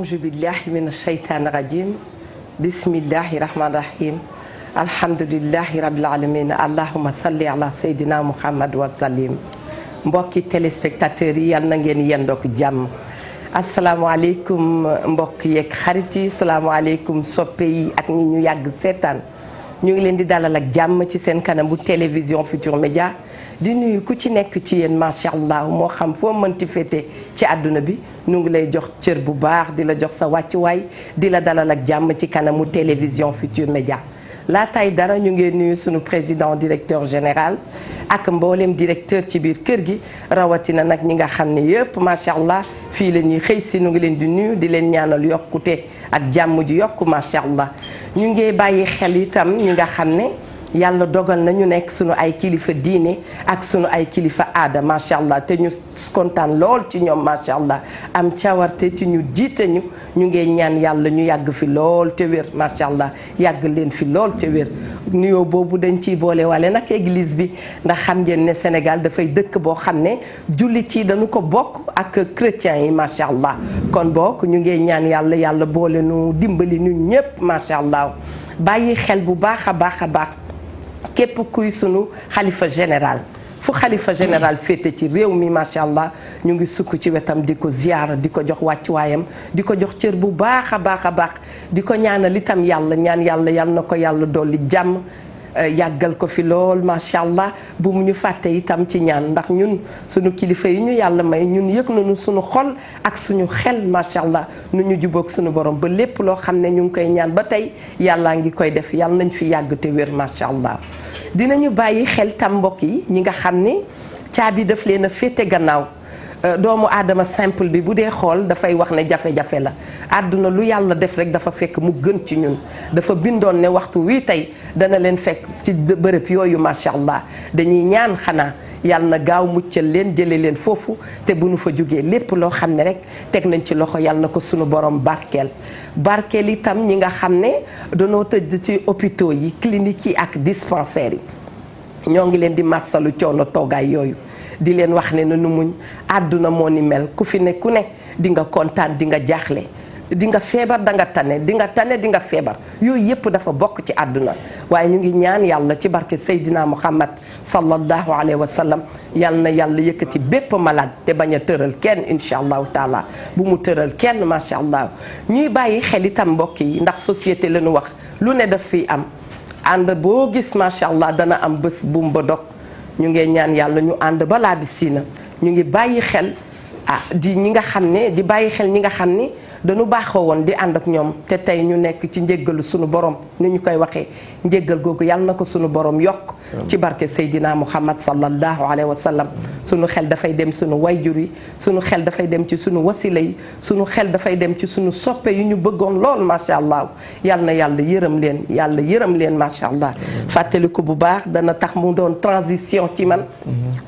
auzu billahi mina shaytaani rajim bismillahi rahmaani rahim alhamdulillahi rabbil alamin allahumma salli ala sayyidina muhammad wa sallim. Mbokki téléspectateurs yi yal na ngeen yendook jàmm. asalaamaaleykum mbokk yeeg xarit yi, salaamaaleykum soppe yi ak ñi ñu yàgg seetaan. ñu ngi leen di dalal ak jàmm ci seen kanam bu télévision Futurs Médias di nuyu ku ci nekk ci yéen macha allah moo xam foo mënti féete ci àdduna bi ñu ngi lay jox cër bu baax di la jox sa wàccuwaay di la dalal ak jàmm ci kanamu télévision Futurs Médias. laataay dara ñu ngi nuyu sunu président directeur général ak mboolem directeur ci biir kër gi rawatina nag ñi nga xam ne yëpp macha allah fii la ñuy xëy si ñu ngi leen di nuyu di leen ñaanal yokkute ak jàmm ji yokku macha allah. ñu ngi bàyyi xel itam ñi nga xam ne yàlla dogal na ñu nekk sunu ay kilifa diine ak sunu ay kilifa aada macha allah te ñu kontaan lool ci ñoom macha allah am cawarte ci ñu jiite ñu ngi ñaan yàlla ñu yàgg fi lool te wér macha allah yàgg leen fi lool te wér. nuyoo boobu dañ ciy boole wale nag église bi ndax xam ngeen ne Sénégal dafay dëkk boo xam ne jullit yi dañu ko bokk ak chrétiens yi macha allah kon bokk ñu ngi ñaan yàlla boole nu dimbali ñun ñëpp macha allah bàyyi xel bu baax a baax a baax. képp kuy sunu xalifa général fu xalifa général féete ci réew mi macha allah ñu ngi sukk ci wetam di ko ziyaara di ko jox wàccuwaayam di ko jox cër bu baax a baax a baax di ko ñaanal itam ñaan yàlla yal na ko yàlla dolli jàmm yàggal ko fi lool macha allah bu mu ñu fàtte itam ci ñaan ndax ñun sunu kilifa yi ñu yàlla may ñun yëg nañu sunu xol ak suñu xel macha allah nu ñu jubóog sunu borom ba lépp loo xam ne ñu ngi koy ñaan ba tey yàllaa ngi koy def yàlla nañ fi yàgg te wér macha allah. dinañu bàyyi xel tam mbokk yi ñi nga xam ne caabi daf leen a féete gannaaw doomu aadama simple bi bu dee xool dafay wax ne jafe-jafe la àdduna lu yàlla def rek dafa fekk mu gën ci ñun dafa bindoon ne waxtu wii tey dana leen fekk ci bërëb yooyu macha allah dañuy ñaan xanaa yàlla na gaaw muccal leen jële leen foofu te bu nu fa jógee lépp loo xam ne rek teg nañ ci loxo yàlla na ko sunu borom barkeel itam ñi nga xam ne danoo tëdd ci hôpitaux yi cliniques yi ak dispensaires yi ñoo ngi leen di massalu coono toogaay yooyu di leen wax ne na nu muñ àdduna moo ni mel ku fi ne ku ne di nga kontaan di nga jaaxle di nga feebar da nga tane di nga feebar yooyu yëpp dafa bokk ci àdduna waaye ñu ngi ñaan yàlla ci barke Seydina Muhammad sallallahu alayhi wa sallam yal na yàlla yëkkati bépp malade te bañ a tëral kenn incha allahu taala bu mu tëral kenn macha allah. ñuy bàyyi xel itam mbokk yi ndax société la ñu wax lu ne daf fiy am ànd boo gis macha allah dana am bés buum ba dog ñu ngi ñaan yàlla ñu ànd balaa bi siina ñu ngi bàyyi xel di bàyyi xel ñi nga xam ni dañu baaxoo woon di ànd ak ñoom te tey ñu nekk ci njéggalu sunu borom ni ñu koy waxee njéggal googu yàlla na ko sunu borom yokk ci barke Seydina Muhammad sallallahu alayhi wa sallam sunu xel dafay dem sunu wayjur yi sunu xel dafay dem ci sunu wasila yi sunu xel dafay dem ci sunu soppe yu ñu bëggoon lool macha allah yal na yàlla yërëm leen macha allah. fàttaliku bu baax dana tax mu doon transition ci man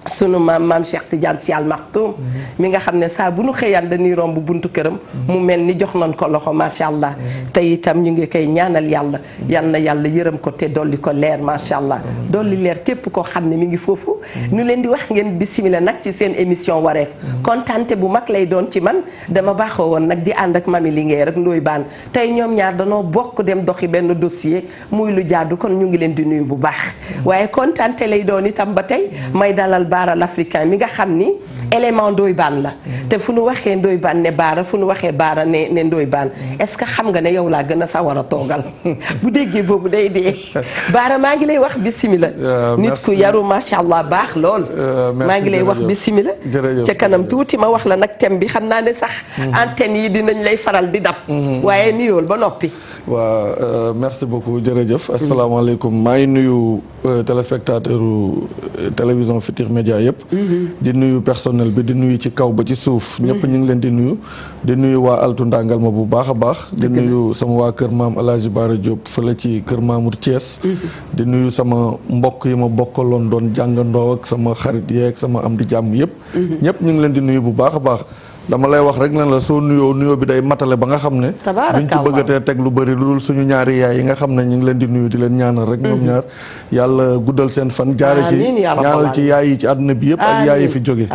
sunu maam Cheikh Tidiane Sy Al Maktoum mi nga xam ne saa bu nu xëyaan dañuy romb buntu këram mu mel ni jox nañ ko loxo macha allah te itam ñu ngi koy ñaanal yàlla yal na yàlla yërëm ko te dolli ko leer macha allah dolli leer képp koo xam ne mi ngi foofu. ñu leen di wax ngeen bismillah nag ci seen émission wareef kontaante bu mag lay doon ci man dama baaxoo woon nag di ànd ak Mami Linguère ak Ndoye Bane tey ñoom ñaar danoo bokk dem doxi benn dossier muy lu jaadu kon ñu ngi leen di nuyu bu baax waaye kontaante lay doon itam ba tey may dalal Baara l'Africain mi nga xam ni élément Ndoye Bane la te fu nu waxee Ndoye Bane ne Baara fu nu waxee Baara ne Ndoye Bane est-ce que xam nga ne yow laa gën a sawar a toogal bu déggee boobu day dee Baara maa ngi lay wax bismillah nit ku yaru macha allah baax lool maa ngi lay wax bismillah ca kanam tuuti ma wax la nag thème bi xam naa ne sax antenne yi dinañ lay faral di dab waaye nuyool ba noppi waaw merci beaucoup jërëjëf asalaamaaleykum maa ngi nuyu téléspectateur télévision Futurs Médias yëpp di nuyu personnel bi di nuyu ci kaw ba ci suuf ñëpp ñu ngi leen di nuyu waa Altu Ndangal ma bu baax a baax di nuyu sama waa kër maam El Hadj Bara Diop fële ci kër Mamour Thiès di nuyu sama mbokk yi ma bokkaloon doon jàngandoo ak sama xarit yeeg sama am di jàmm yëpp ñëpp ñu ngi leen di nuyu bu baax a baax dama lay wax rek ne la soo nuyoo bi day matale ba nga xam ne duñ ci bëggatee teg lu bëri lu dul suñu ñaari yaay yi nga xam ne ñu ngi leen di nuyu di leen ñaanal rek ñoom ñaar yàlla guddal seen fan jaare ci ñaanal ci yaay yi ci àdduna bi yëpp ak yaay yi fi jóge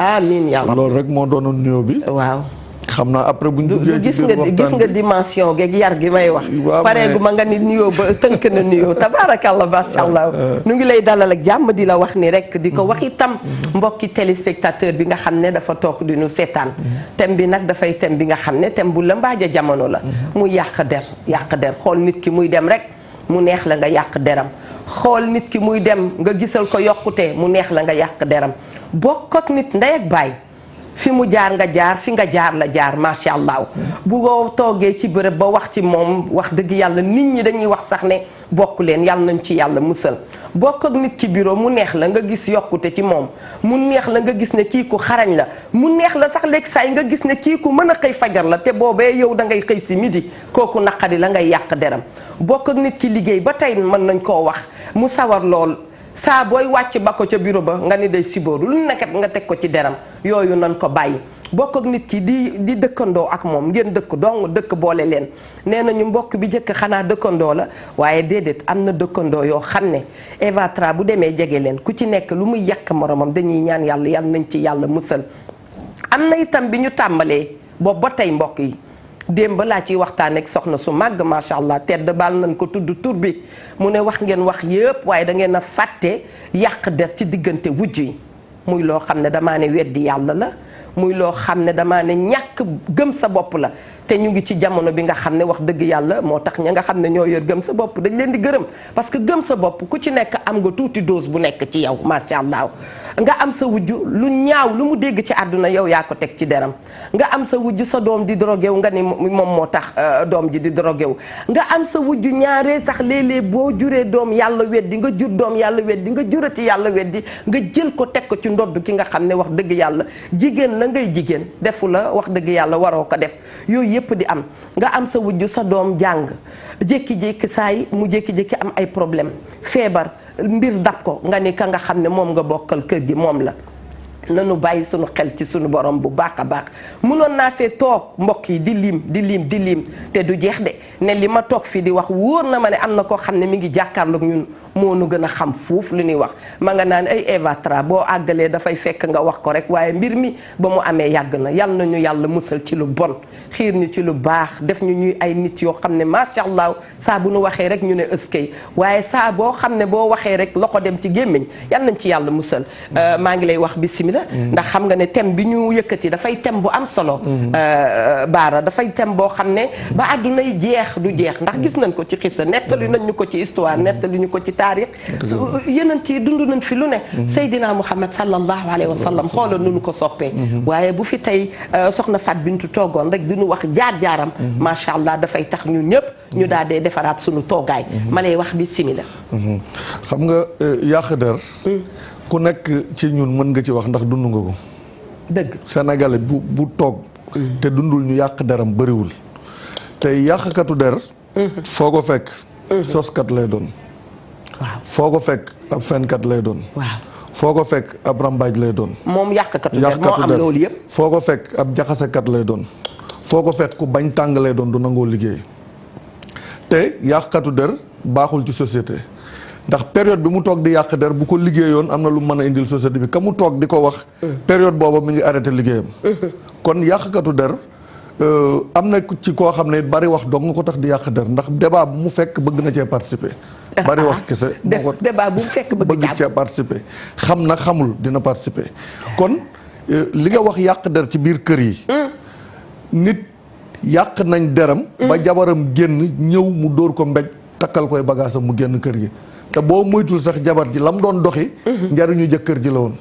loolu rek moo doonoon nuyoo bi waaw xam naa après buñ duggee gis nga dimension geeg yar gi may wax. pareegu ma nga ni nuyoo ba tënk na nuyoo tabaarakallah macha allah. nu ngi lay dalal ak jàmm di la wax ni rek di ko wax itam mbokki téléspectateur bi nga xam ne dafa toog di nu seetaan. thème bi nag dafay thème bi nga xam ne thème bu la mbaaja jamono la. muy yàq der xool nit ki muy dem rek mu neex la nga yàq deram xool nit ki muy dem nga gisal ko yokkute mu neex la nga yàq deram bokk ak nit ndey ak baay. fi mu jaar nga jaar fi nga jaar la jaar macha allah bu ko toogee ci bërëb ba wax ci moom wax dëgg yàlla nit ñi dañuy wax sax ne bokk leen yàlla nañ ci yàlla musal bokk ak nit ki bureau mu neex la nga gis yokkute ci moom mu neex la nga gis ne kii ku xarañ la mu neex la sax léegi saa yi nga gis ne kii ku mën a xëy fajar la te boobee yow da ngay xëy si midi kooku naqari la ngay yàq deram bokk ak nit ki liggéey ba tey mën nañ koo wax mu sawar lool. saa booy wàcc ba ko ca bureau ba nga ni day sibóoru lu nekkat nga teg ko ci deram yooyu nan ko bàyyi bokk ak nit ki di dëkkandoo ak moom ngeen dëkk dong dëkk boole leen nee nañu mbokk bi njëkk xanaa dëkkandoo la waaye déedéet am na dëkkandoo yoo xam ne Eva Tra bu demee jege leen ku ci nekk lu muy yàq moromam dañuy ñaan yàlla nañ ci yàlla musal am na itam bi ñu tàmbalee boobu ba tey mbokk yi démb laa ciy waxtaan ak soxna su màgg macha allah tedd baal nañ ko tudd tur bi mu ne wax ngeen wax yëpp waaye da ngeen a fàtte yàq der ci diggante wujj yi muy loo xam ne damaa ne weddi yàlla la muy loo xam ne damaa ne ñàkk gëm sa bopp la te ñu ngi ci jamono bi nga xam ne wax dëgg yàlla moo tax ña nga xam ne ñoo yor gëm sa bopp dañ leen di gërëm parce que gëm sa bopp ku ci nekk am nga tuuti dose bu nekk ci yow macha allah nga am sa wujju lu ñaaw lu mu dégg ci àdduna yow yaa ko teg ci deram nga am sa wujju sa doom di drogué wu nga ni moom moo tax doom ji di drogué wu nga am sa wujju ñaaree sax léeg-léeg boo juree doom yàlla weddi nga jur doom yàlla weddi nga jurati yàlla weddi nga jël ko teg ko ci ndodd ki nga xam ne wax dëgg yàlla jigéen la ngay jigéen defu la wax dëgg yàlla waroo ko def yooyu yëpp di am nga am sa wujju sa doom jàng jékki-jékki saa yi mu jékki-jékki am ay problème feebar mbir dab ko nga ni ka nga xam ne moom nga bokkal kër gi moom la nanu bàyyi sunu xel ci sunu borom bu baax a baax mënoon naa fee toog mbokk yi di lim te du jeex de ne li ma toog fii di wax wóor na ma ne am na koo xam ne mi ngi jàkkaarloog ñun moo nu gën a xam fuuf lu ñuy wax ma nga naan ay Eva Tra boo àggalee dafay fekk nga wax ko rek waaye mbir mi ba mu amee yàgg na yal na ñu yàlla musal ci lu bon xiir ñu ci lu baax def ñu ñuy ay nit yoo xam ne macha allah saa bu nu waxee rek ñu ne ëskay waaye saa boo xam ne boo waxee rek loxo dem ci gémmiñ yal nañ ci yàlla musal maa ngi lay wax bismillah ndax xam nga ne thème bi ñu yëkkati dafay thème bu am solo baara dafay thème boo xam ne ba àddunay jeex du jeex ndax gis nañ ko ci xissa nettali nañ ñu ko ci histoire nettali ñu ko ci taarix yeneen ci dund nañ fi lu ne Seydina Muhammad sallallahu alayhi wa sallam xoolal nu ñu ko soppee waaye bu fi tey soxna Fat Bintu toogoon rek di ñu wax jaar-jaaram macha allah dafay tax ñu ñëpp ñu daal dee defaraat suñu toogaay ma lay wax bismillah xam nga yàq der ku nekk ci ñun mën nga ci wax ndax dund nga ko dëgg Sénégalais bu toog te dundul ñu yàq deram bëriwul te yàqkatu der foo ko fekk soskat lay doon waaw foo ko fekk ab fenkat lay doon waaw foo ko fekk ab rambaaj lay doon moom yàqkatu der moo am loolu yëpp foo ko fekk ab jaxasekat lay doon foo ko fekk ku bañ tàng lay doon du nangoo liggéey te yàqkatu der baaxul ci société ndax période bi mu toog di yàq der bu ko liggéeyoon am na lu mën a indil société bi ka mu toog di ko wax période booba mi ngi arrêté liggéeyam kon yàqkatu der am na ci koo xam ne bari wax dong nga ko tax di yàq der ndax débat bu mu fekk bëgg na cee participer bari wax kese moo ko débat bu mu fekk bëgg cee participer xam na xamul dina participer kon li nga wax yàq der ci biir kër yi nit yàq nañ deram ba jabaram génn ñëw mu dóor ko mbéj takkal koy bagaasam mu génn kër gi te boo moytul sax jabar ji lam doon doxi njariñu jëkkër ji la woon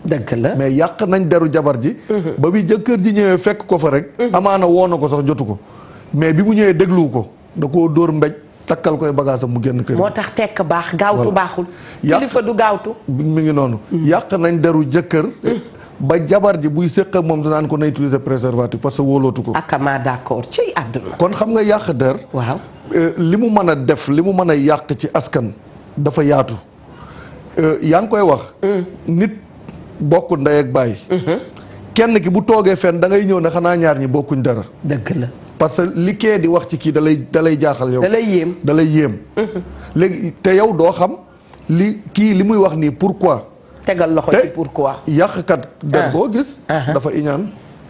dëgg la mais yàq nañ deru jabar ji ba bi jëkkër ji ñëwee fekk ko fa rek amaana woo na ko sax jotu ko mais bi mu ñëwee déglu ko da koo dóor mbéj takkal koy bagaasam mu génn kër gi moo tax tekk baax gaawtu baaxul kilifa du gaawtu mi ngi noonu yàq nañ deru jëkkër ba jabar ji buy séq ak moom danaan ko na utiliser préservatif parce que wóolootu ko akama d'accord ci àdduna kon xam nga yàq der waaw li mu mën a def li mu mën a yàq ci askan dafa yaatu yaa ngi koy wax nit bokk ndey ak baay kenn ki bu toogee fenn da ngay ñëw ne xanaa ñaar ñi bokkuñ dara dëgg la parce que li kee di wax ci kii da lay jaaxal yow da lay yéem léegi te yow doo xam li muy wax nii pourquoi tegal loxo ci pourquoi yàqkat der boo gis dafa iñaan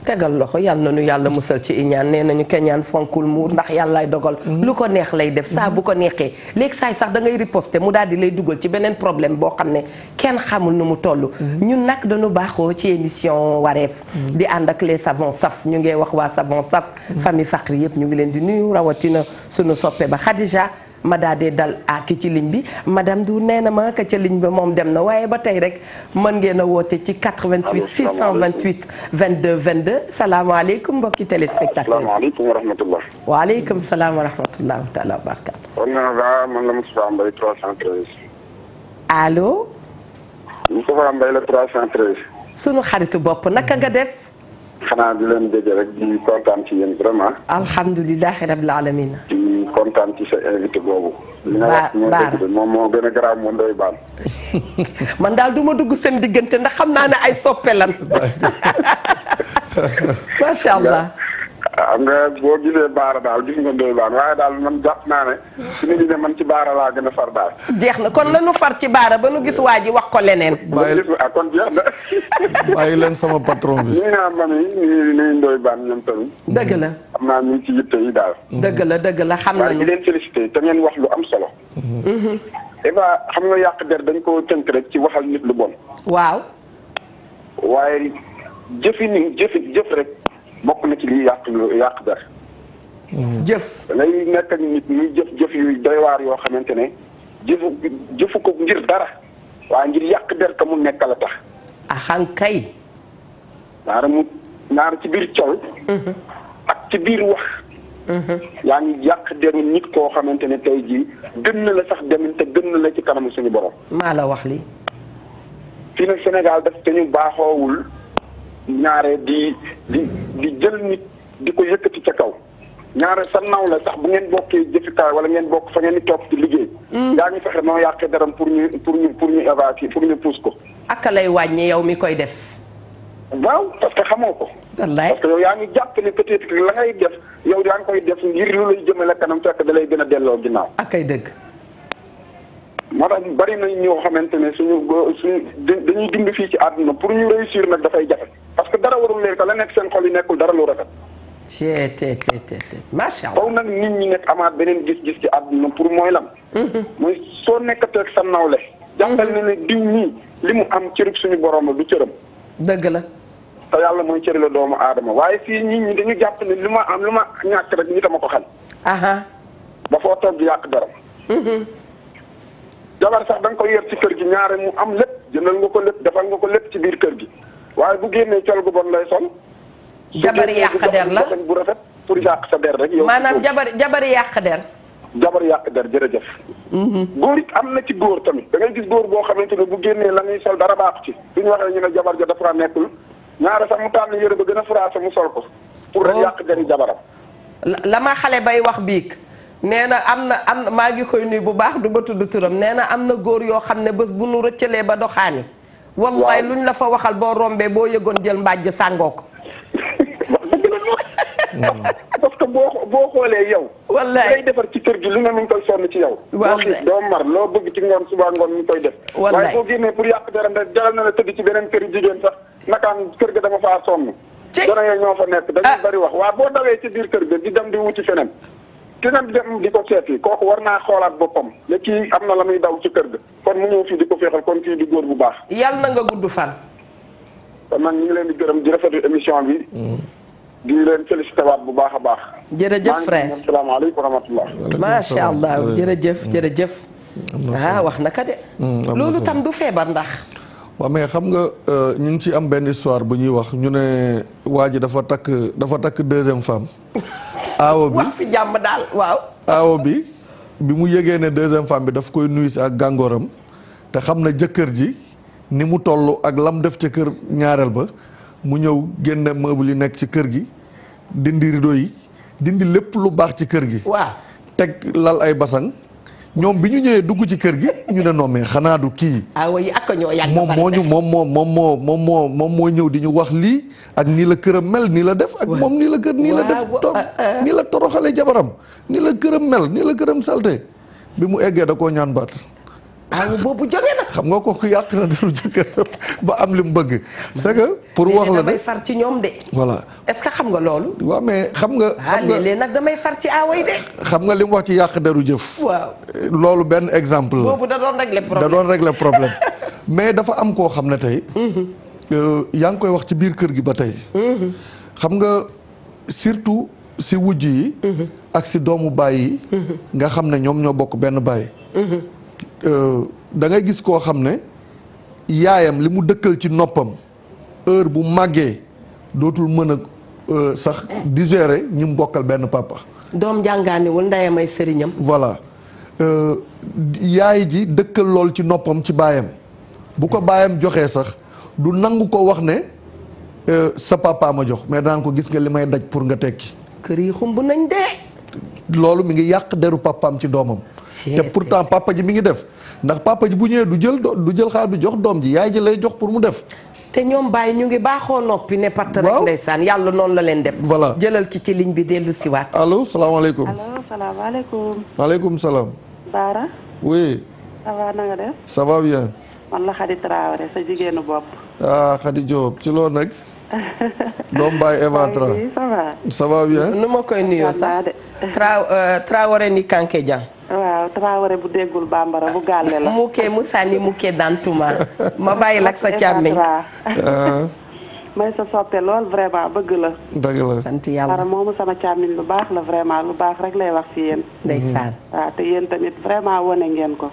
tegal loxo yàlla na nu yàlla musal ci iñaan nee nañu keñaan fonkul muur ndax yàllaay dogal lu ko neex lay def saa bu ko neexee léegi saay sax da ngay riposter mu daal di lay dugal ci beneen problème boo xam ne kenn xamul nu mu toll ñun nag dañu baaxoo ci émission wareef di ànd ak les savons saf ñu ngi wax waa savon saf famille Fakri yëpp ñu ngi leen di nuyu rawatina sunu soppe ba Khadija ma daa dee dal ki ci ligne bi madame Dour nee na ma ka ca ligne bi moom dem na waaye ba tey rek mën ngeen a woote ci 88 628 22 22 salaamaaleykum mbokki téléspectateur. asalaamaaleykum wa rahmatulah. waaleykum salaam wa rahmatulah taala wa barakaatu. kon man la Moustapha Mbaye 313. allo. Moustapha Mbaye la 313. sunu xaritu bopp naka nga def. xanaa di leen dégg rek di kontaan ci yéen vraiment. alhamdulilah rabil aalamiin. di kontaan ci sa invité boobu. li nga wax moo dëgg moom moo gën a garaaw moo Ndoye Bane. man daal du ma dugg seen diggante ndax xam naa ne ay soppe lan. macha allah. xam nga boo gisee Baara daal gis nga Ndoye Bane waaye daal man jàpp naa ne su ñu ne man ci Baara laa gën a far daal. jeex na kon lanu far ci Baara ba nu gis waa ji wax ko leneen. kon jeex na. bàyyi leen sama patron bi. ñu naan man nii Ndoye Bane ñoom tamit. dëgg la. xam naa ñu ngi ci yitte yi daal. dëgg la xam nañu. waaye di leen félicité te ngeen wax lu am solo. Eva xam nga yàq der dañ koo tënk rek ci waxal nit lu bon. waaw. waaye jëf rek. bokk na ci lii yàq der. jëf. da ngay nekk ak nit ñuy jëf yu doy waar yoo xamante ne jëfu ko ngir dara waaye ngir yàq der ka mu nekk la tax. axankay. naara ci biir col. ak ci biir wax. yaa ngi yàq deru nit koo xamante ne tey jii gën na la sax demin te gën na la ci kanamu suñu borom. maa la wax li fii nag Sénégal daf te ñu baaxoowul. ñaare di jël nit di ko yëkkati ca kaw ñaare sa naw la sax bu ngeen bokkee jëfikaay wala ngeen bokk fa ngeen di toog ci liggéey. yaa ngi fexe noo yàqee daram pour ñu évacuer pour ñu pousse ko. aka lay wàññi yow mi koy def. waaw parce que xamoo ko. wallaay parce que yow yaa ngi jàpp ne peut-être la ngay def yow yaa ngi koy def ngir lu lay jëmale kanam fekk da lay gën a delloo ginnaaw. akay dëgg. moo tax bari na ñoo xamante ne suñu dañuy dund fii ci àdduna pour ñu réussir nag dafay jafe parce que dara warul leen ko la nekk seen xol yi nekkul dara lu rafet. macha allah. faw nag nit ñi nekk amaat beneen gis-gis ci àdduna pour mooy lan. mooy soo nekkateeg sa nawle. jàppal na ne diw nii li mu am cërub suñu borom la du cëram. dëgg la. te yàlla mooy cëri la doomu aadama waaye fii nit ñi dañu jàpp ne lu ma ñàkk rek ñi dama ko xel. ba foo toog di yàq dara. jabar sax da nga koy yer ci kër gi ñaare mu am lépp jëndal nga ko lépp defal nga ko lépp ci biir kër gi waaye bu génnee col gu bon lay sol. jabar yàq der la bu rafet pour yàq sa der rek. yow maanaam jabar yàq der. jabar yàq der jërëjëf. góor it am na ci góor tamit da ngay gis góor boo xamante ne bu génnee la muy sol dara baaxu ci suñu waxee ñu ne jabar ja dafa nekkul ñaare sax mu tànn yëre ba gën a furaase mu sol ko. pour rek yàq deri jabaram. la ma xale bay wax biig nee na am na maa ngi koy nuyu bu baax du ba tudd turam nee na am na góor yoo xam ne bés bu nu rëccalee ba doxaani. wallaay luñ la fa waxal boo rombee boo yëgoon jël mbàjj sàngoo ko. parce que boo xoolee yow. wallaay lay defar ci kër gi lu ne mi ngi koy sonn ci yow. wallaay doo mar loo bëgg ci ngoon suba ngoon mi ngi koy def. wallaay waaye boo génnee pour yàq dara rek jaral na la tëdd ci beneen kër jigéen sax nakaan kër ga dama faa sonn. dana yee ñoo fa nekk dañuy bari wax waaye boo dawee ci biir kër ga di dem di wuti feneen. ki nga dem di ko seeti kooku war naa xoolaat boppam ne kii am na la muy daw ci kër ga kon mu ñëw fii di ko féexal kon fii di góor bu baax. yàlla na nga gudd fan. kon nag ñu ngi leen di gërëm di rafetlu émission bi. di leen félicité waat bu baax a baax. jërëjëf frère maa ngi salaamaaleykum wa rahmatulah. macha allah jërëjëf. wax na ka de. loolu tam du feebar ndax. waaw mais xam nga ñu ngi ci am benn histoire bu ñuy wax ñu ne waa ji dafa takk deuxième femme. aawo bi wax fi jàmm daal waaw. aawo bi mu yëgee ne deuxième femme bi daf koy nuyu si ak gàngooram te xam na jëkkër ji ni mu toll ak lam def ca kër ñaareel ba mu ñëw génne meuble yi nekk ci kër gi dindi rideau yi dindi lépp lu baax ci kër gi. waaw teg lal ay basang ñoom bi ñu ñëwee dugg ci kër gi ñu ne non mais xanaa du kii. aawo yi ak ñoo yàgg moom moo ñëw di ñu wax lii ak nii la këram mel nii la def ak moom nii la kër nii la def nii la toroxale jabaram nii la këram mel nii la këram salte bi mu eggee da koo ñaan baat boobu jóge na. xam nga kooku yàq na deru jëkkër ba am li mu bëgg. c'est que pour wax la damay far ci ñoom de. voilà est-ce que xam nga loolu. waaw mais xam nga. léeg-léeg nag damay far ci aaway de. xam nga li mu wax ci yàq deru jëf. waaw loolu benn exemple la. boobu da doon régler problème. da doon régler problème mais dafa am koo xam ne tey. yaa ngi koy wax ci biir kër gi ba tey. xam nga surtout si wujj yi. ak si doomu baay yi. nga xam ne ñoom ñoo bokk benn baay. da ngay gis koo xam ne yaayam li mu dëkkal ci noppam heure bu màggee dootul mën a sax digérer ñi mu bokkal benn papa. doom jàngaaniwul ndeyam ay sëriñam. voilà yaay ji dëkkal lool ci noppam ci baayam bu ko baayam joxee sax du nangu ko wax ne sa papa ma jox mais daan ko gis nga li may daj pour nga tekki. kër yi xumb nañ de. loolu mi ngi yàq deru papaam ci doomam. te pourtant papa ji mi ngi def ndax papa ji bu ñëwee du jël xaal bi jox doom ji yaay ji lay jox pour mu def. te ñoom bàyyi ñu ngi baaxoo noppi ne patt rek ndeysaan yàlla noonu la leen def. voilà jëlal ki ci ligne bi dellu siwaat. allo salaamaaleykum. allo salaamaaleykum. maaleykum salaam. Baara. oui. ça va na nga def. ça va bien. man la Khady Traoré sa jigéenu bopp. ah Khady Diop ci loo nag. doom baay Eva Tra. ça va. ça va bien. nu ma koy nuyoo sax Traoré ni Kanké Dieng. waaw Traoré bu déggul bambara bu gàlle la. mukkee Moussani mukkee Dantuma. ma bàyyi la ak sa càmmiñ. may sa soppe lool vraiment bëgg la. dëgg la sant yàlla. Baara moomu sama càmmiñ lu baax la vraiment lu baax rek lay wax ci yéen. ndeysaan. waaw te yéen tamit vraiment wane ngeen ko.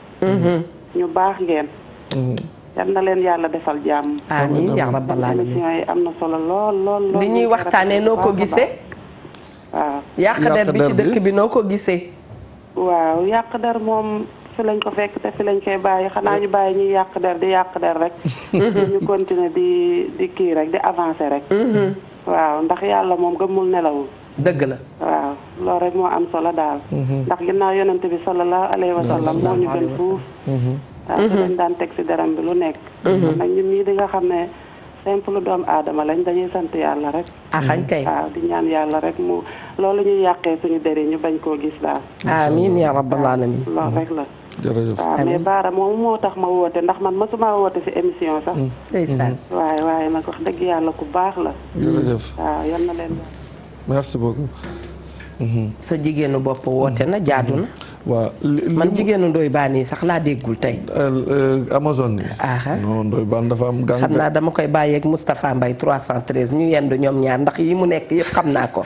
ñu baax ngeen. yal na leen yàlla defal jàmm. amiin yaa rabbal aalamiin. émission yi am na solo lool. li ñuy waxtaanee noo ko gisee. waaw. yàq der bi ci dëkk bi noo ko gisee. waaw yàq der moom fi lañ ko fekk te fi lañ koy bàyyi xanaa ñu bàyyi ñuy yàq der di yàq der rek. ñu continuer di kii rek di avancer rek. waaw ndax yàlla moom gëmul nelawul. dëgg la. waaw loolu rek moo am solo daal. ndax ginnaaw yonent bi sallallahu alayhi wa sallam moo ñu gën fuuf. waaw te dañ daan teg ci deram bi lu nekk. nag ñun ñii di nga xam ne simple doomu aadama lañ dañuy sant yàlla rek. axañ kay. waaw di ñaan yàlla rek mu loolu ñuy yàqee suñu der yi ñu bañ koo gis daal. amiin yaa rabbal aalamiin. loolu rek la. jërëjëf. waaw mais Baara moom moo tax ma woote ndax man mosuma woote ci émission sax. ndeysaan. waaye nag wax dëgg yàlla ku baax la. jërëjëf. waaw yal na leen. merci beaucoup. sa jigéenu bopp woote na jaadu na. waaw man jigéenu Ndoye Bane yi sax laa déggul tey. Amazone yi. non Ndoye Bane dafa am gang. xam naa dama koy bàyyeeg Moustapha Mbaye 313 ñu yendu ñoom ñaar ndax yi mu nekk yëpp xam naa ko.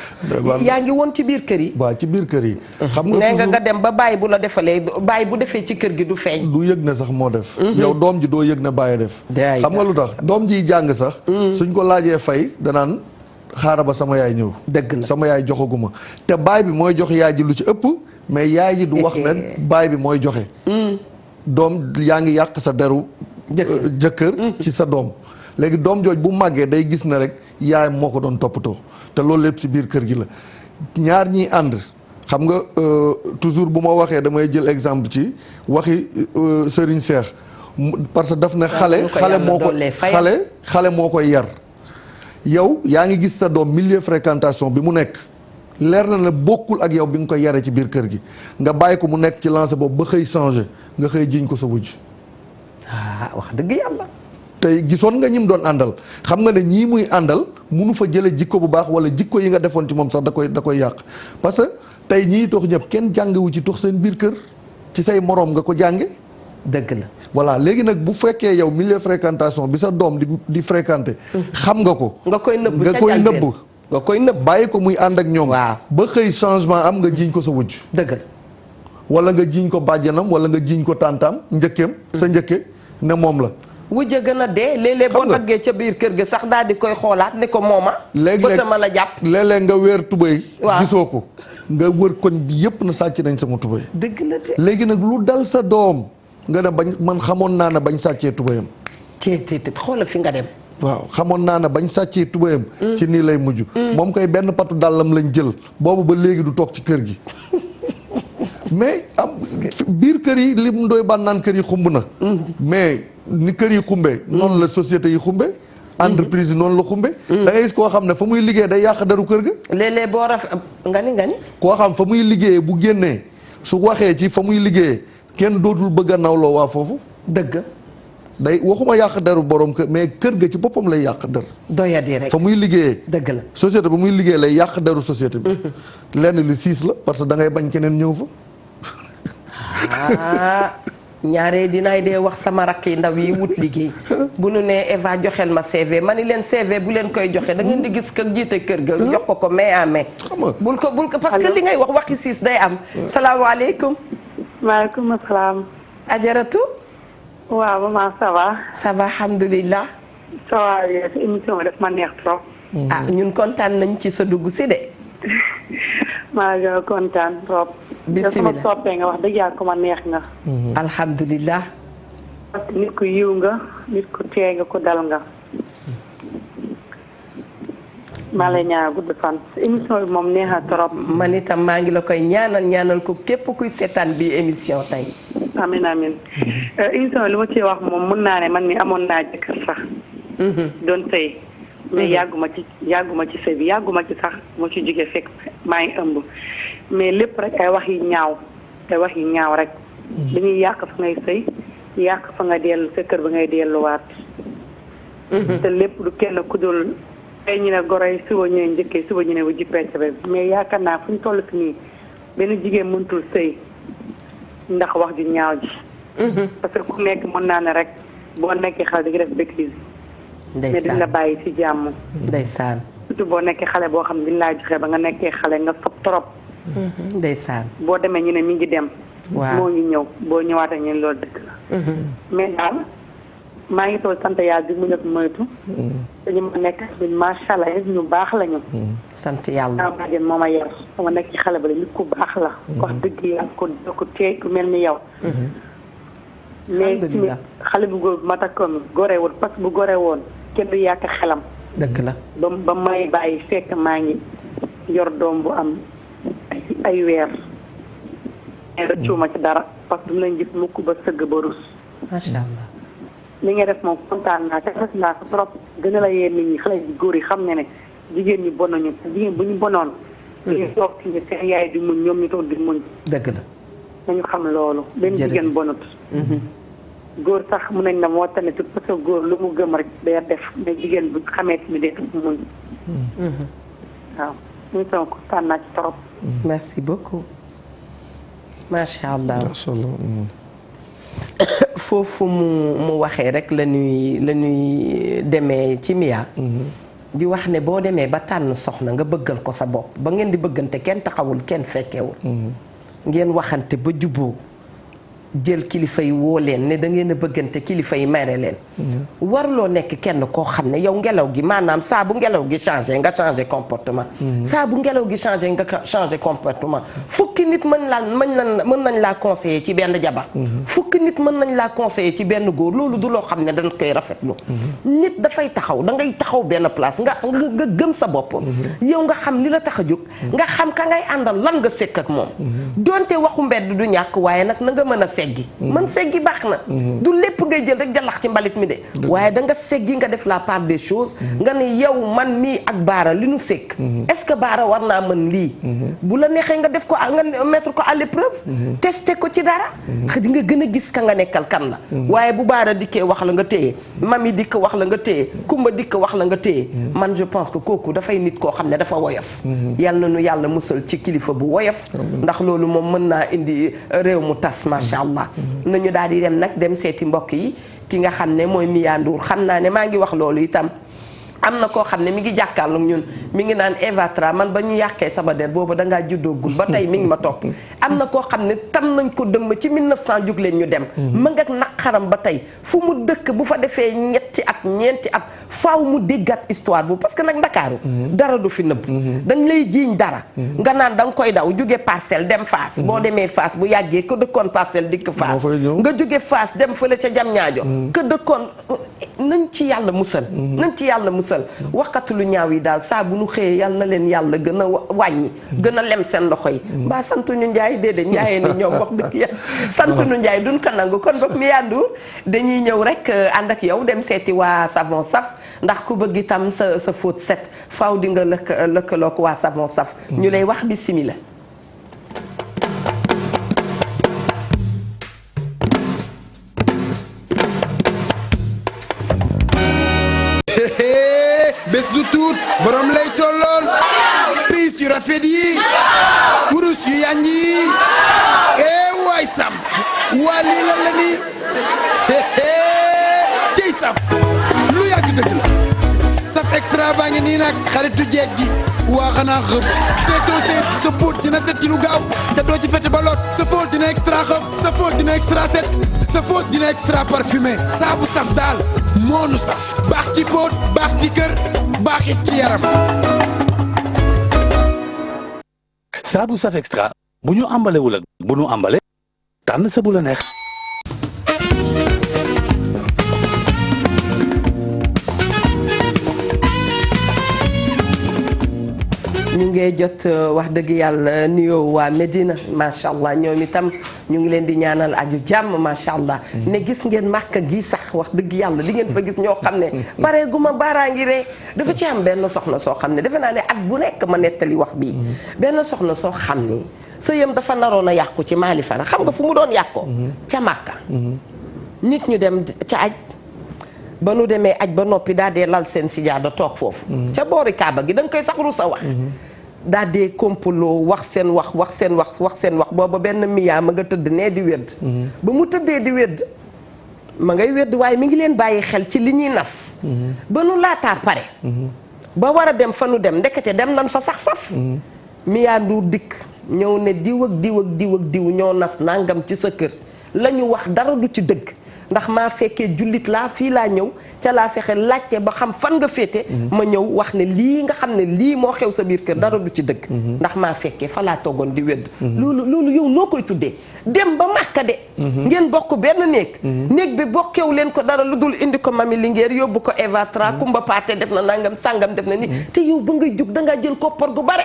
yaa ngi woon ci biir kër yi. waaw ci biir kër yi. xam nga nee nga dem ba bàyyi bu la defalee bàyyi bu defee ci kër gi du feeñ. du yëg na sax moo def. yow doom ji doo yëg na bàyyi def. xam nga lu tax doom ji jàng sax. suñ ko laajee fay danaan xaaral ba sama yaay ñëw. dëgg la sama yaay joxaguma te baay bi mooy jox yaay ji lu ci ëpp. mais yaay ji du wax ne baay bi mooy joxe. doom yaa ngi yàq sa deru. jëkkër ci sa doom. léegi doom jooj bu màggee day gis na rek yaay moo ko doon toppatoo te loolu lépp si biir kër gi la ñaar ñiy ànd xam nga toujours bu ma waxee damay jël exemple ci waxi Serigne Cheikh parce que daf ne xale moo koy yar. yow yaa ngi gis sa doom milieu fréquentation bi mu nekk. leer na ne bokkul ak yow bi nga koy yare ci biir kër gi nga bàyyi ko mu nekk ci lancé boobu ba xëy changé nga xëy jiñ ko sa wujj. wax dëgg yàlla. tey gisoon nga ñim doon àndal xam nga ne ñii muy àndal munu fa jële jikko bu baax wala jikko yi nga defoon ci moom sax da koy yàq parce que tey ñii tox ñëpp kenn jàngewu ci tox seen biir kër ci say moroom nga ko jànge dëgg la. voilà léegi nag bu fekkee yow milieu fréquentation bi sa doom di fréquenté xam nga ko nga koy nëbb nga koy nëbb bàyyi ko muy ànd ak ñoom. waaw ba xëy changement am nga jiiñ ko sa wujj. dëgg. wala nga jiiñ ko bàjjanam wala nga jiiñ ko tàntaam njëkkeem. sa njëkke ne moom la. wujj gën a dee. léeg-léeg boo taggee ca biir kër gi sax daal di koy xoolaat ne ko mooma. léeg-léeg ma la jàpp. léeg-léeg nga weer tubéy. waaw gisoo ko. nga wër koñ bi yëpp na sàcc nañ sama tubéy. dëgg la de. léegi nag lu dal sa doom nga ne bañ man xamoon naa ne bañ sàccee tubéyam. te xoolal fi nga dem. waaw xamoon naa ne bañ sàccee tubéyam ci nii lay mujj. moom koy benn patu dàllam lañ jël boobu ba léegi du toog ci kër gi. mais am biir kër yi lim Ndoye Bane naan kër yi xumb na. mais ni kër yi xumbe noonu la société yi xumbe. entreprise yi noonu la xumbe. da ngay gis koo xam ne fa muy liggéey day yàq deru kër ga. léeg-léeg boo rafet nga ni. koo xam fa muy liggéeyee bu génnee su waxee ci fa muy liggéeyee kenn dootul bëgg a nawloo waa foofu. dëgg. day waxuma yàq deru borom kër mais kër ga ci boppam lay yàq der. doyadi rek fa muy liggéeyee. dëgg la société ba muy liggéey lay yàq deru société bi. lenn li siis la parce que da ngay bañ keneen ñëw fa. ñaaree dinaay dee wax sama rakk yi ndaw yi wut liggéey bu nu nee Eva joxel ma CV ma ni leen CV bu leen koy joxe da ngeen di gis kër jiite kër ga jox ko main à main. bul ko parce que li ngay wax waxi siis day am. salaamaaleykum. maaleykum salaam. Ajaratu. waaw maman ça va. ça va alhamdulilah. ça va sa émission bi daf ma neex trop. ñun kontaan nañ ci sa dugg si de. maa ngi kontaan trop. bisimilah sama soppee nga wax dëgg yàlla ko ma neex nga. alhamdulilah. parce que nit ku yiw nga nit ku tee nga ko dal nga. maa lay ñaanal gudd fan émission bi moom neex na trop. man itam maa ngi la koy ñaanal ko képp kuy seetaan bi émission tey. amin amin émission bi li ma ciy wax moom mën naa ne man mi amoon naa jëkkër sax. doon sëy mais yàgguma ci sëy bi yàgguma ci sax moo ci jógee fekk maa ngi ëmb. mais lépp rek ay wax yi ñaaw rek. dañuy yàq fa ngay sëy yàq fa nga dellu sa kër ba ngay delluwaat. te lépp du kenn ku dul tey ñu ne goro yi suba ñu ne njëkkee suba ñu ne wu jippee ca mais yaakaar naa fu ñu toll fi nii benn jigéen mëntul sëy ndax wax ju ñaaw ji. parce que ku nekk mën naa ne rek boo nekkee xale di nga def bêtise. mais duñ la bàyyi ci jàmm. ndeysaan. surtout boo nekkee xale boo xam ne duñ laa joxe ba nga nekkee xale nga sob trop. ndeysaan. boo demee ñu ne mi ngi dem. waaw moo ngi ñëw boo ñëwaatee ñu ne loolu dëgg la. mais daal maa ngi toog sant yàlla bi mu nekk moytu. te ñu ma nekk ñun macha allah ñu baax lañu. sant yàlla. sama bàjjen moo ma yar sama nekk ci xale ba la nit ku baax la. wax dëgg yàlla ko teey ku mel ni yow. mais ci xale bu góor bu ma takkoon gorewul parce que bu gore woon kenn du yàq xelam. dëgg la. ba may bàyyi fekk maa ngi yor doom bu am ay weer. mais rëccuwuma ci dara parce que du lañ gis mukk ba sëgg ba rus. macha allah. li nga def moom kontaan naa te fas naa ko trop gën a la yee nit ñi xale yu góor yi xam ne ne jigéen ñi bonuñu jigéen bu ñu bonoon. ñu toog ci ñu seen yaay di muñ ñoom ñu toog di muñ. dëgg la. nañu xam loolu. benn jigéen bonut. góor sax mun nañ na moo tane tout parce que góor lu mu gëm rek day def mais jigéen bu xamee ni day muñ. waaw ñu sama kontaan naa ci trop. merci beaucoup. macha allah. foofu mu waxee rek la ñuy demee ci Mia. di wax ne boo demee ba tànn soxna nga bëggal ko sa bopp ba ngeen di bëggante kenn taxawul kenn fekkewul. ngeen waxante ba juboo jël kilifa yi woo leen ne da ngeen a bëggante kilifa yi mere leen. warloo nekk kenn koo xam ne yow ngelaw gi maanaam saa bu ngelaw gi changé nga changé comportement. saa bu ngelaw gi changé nga changé comportement fukki nit mën nañ laa conseiller ci benn jabar. fukki nit mën nañ laa conseiller ci benn góor loolu du loo xam ne dañ koy rafetlu. nit dafay taxaw da ngay taxaw benn place nga gëm sa bopp. yow nga xam li la tax a jóg. nga xam ka ngay àndal lan nga sekk ak moom. donte waxu mbedd du ñàkk waaye nag na nga mën a seggi man seggi baax na du lépp ngay jël rek jalax ci mbalit mi de waaye da nga seggi nga def la part des choses nga ne yow man mii ak baara li nu sekk est-ce que baara war naa mën lii bu la neexee nga def ko nga mettre ko à l'épreuve tester ko ci dara di nga gën a gis ka nga nekkal kan la waaye bu baara dikkee wax la nga téye mami dikk wax la nga téye kumba dikk wax la nga téye man je pense que kooku dafay nit koo xam ne dafa woyof yal na nu yàlla musal ci kilifa bu woyof ndax loolu moom mën naa indi réew mu tas macha allah nañu daal di dem nag dem seeti mbokk yi ki nga xam ne mooy Mia Ndour xam naa ne maa ngi wax loolu itam am na koo xam ne mi ngi jàkkaarloog ñun mi ngi naan Eva Tra man ba ñu yàqee sama der boobu dangaa juddoogul ba tey mi ngi ma topp am na koo xam ne tam nañ ko dëmm ci 1900 jóg leen ñu dem ma nga naqaram ba tey fu mu dëkk bu fa defee ñeenti at faaw mu déggaat histoire boobu parce que nag Ndakaaru dara du fi nëbb dañ lay jiiñ dara nga naan da nga koy daw jóge Parcelles dem Fass boo demee Fass bu yàggee ko dëkkoon Parcelles dikk Fass nga jóge Fass dem fële ca Diamniadio ko dëkkoon nañ ci yàlla musal waxkatu lu ñaaw yi daal saa bu nu xëyee yàlla na leen yàlla gën a wàññi gën a lem seen loxo yi mbaa santu ñu Njaay déedéet Njaayee ni ñoom wax dëgg yàlla santu ñu Njaay duñ ko nangu kon boog Mia Ndour dañuy ñëw rek ànd ak yow dem seeti waa Savon Saf ndax ku bëgg itam sa fóot set faaw di nga lëkkaloog waa Savon Saf ñu lay wax bismillah du tuut borom lay tollool piis yu rafet yi kurus yu yañ yi waay sam waa lii lan la nii ciy saf lu yàgg dëgg la saf extra baa ngi nii nag xaritu jeeg gi waa xanaa xëpp seetoo seet sa póot dina set ci lu gaaw te doo ci fete ba lot sa fóot dina extra xëpp sa fóot dina extra set sa fóot dina extra parfumé saabu saf daal moonu saf baax ci póot baax ci kër baax it ci yaram saabu saf extra bu ñu ambalewul ak bu ñu ambale tànn sa bu la neex. ñu ngi jot wax dëgg yàlla nuyoo waa Medina macha allah ñoom itam ñu ngi leen di ñaanal aju jàmm macha allah. ne gis ngeen màkk gi sax wax dëgg yàlla di ngeen fa gis ñoo xam ne pare gu ma baaraa ngi ree dafa ci am benn soxna soo xam ne defe naa ne at bu nekk ma nettali wax bii benn soxna soo xam ni sëyam dafa naroon a yàqu ci Mali Fara xam nga fu mu doon yàqoo ca màkka nit ñu dem ca aj ba nu demee aj ba noppi daa dee lal seen sijaada toog foofu ca boori kaaba gi da nga koy sax rusa wax daa dee kompaloo wax seen wax booba benn miyaa ma nga tëdd nee di wedd ba mu tëddee di wedd ma ngay wedd waaye mi ngi leen bàyyi xel ci li ñuy nas ba nu laataa pare ba war a dem fa nu dem ndekete dem nan fa sax faf miyaa nduur dikk ñëw ne diw ak diw ñoo nas nangam ci sa kër la ñu wax dara du ci dëgg ndax maa fekkee jullit laa fii laa ñëw ca laa fexe laajte ba xam fan nga féete ma ñëw wax ne lii nga xam ne lii moo xew sa biir kër dara du ci dëgg ndax maa fekkee fa laa toogoon di wedd loolu yow noo koy tuddee dem ba Màkka de ngeen bokk benn néeg bi bokkew leen ko dara lu dul indi ko mami Linguère yóbbu ko Eva Tra Kumba Paate def na nangam sàngam def na ni te yow ba ngay jóg dangaa jël koppar gu bare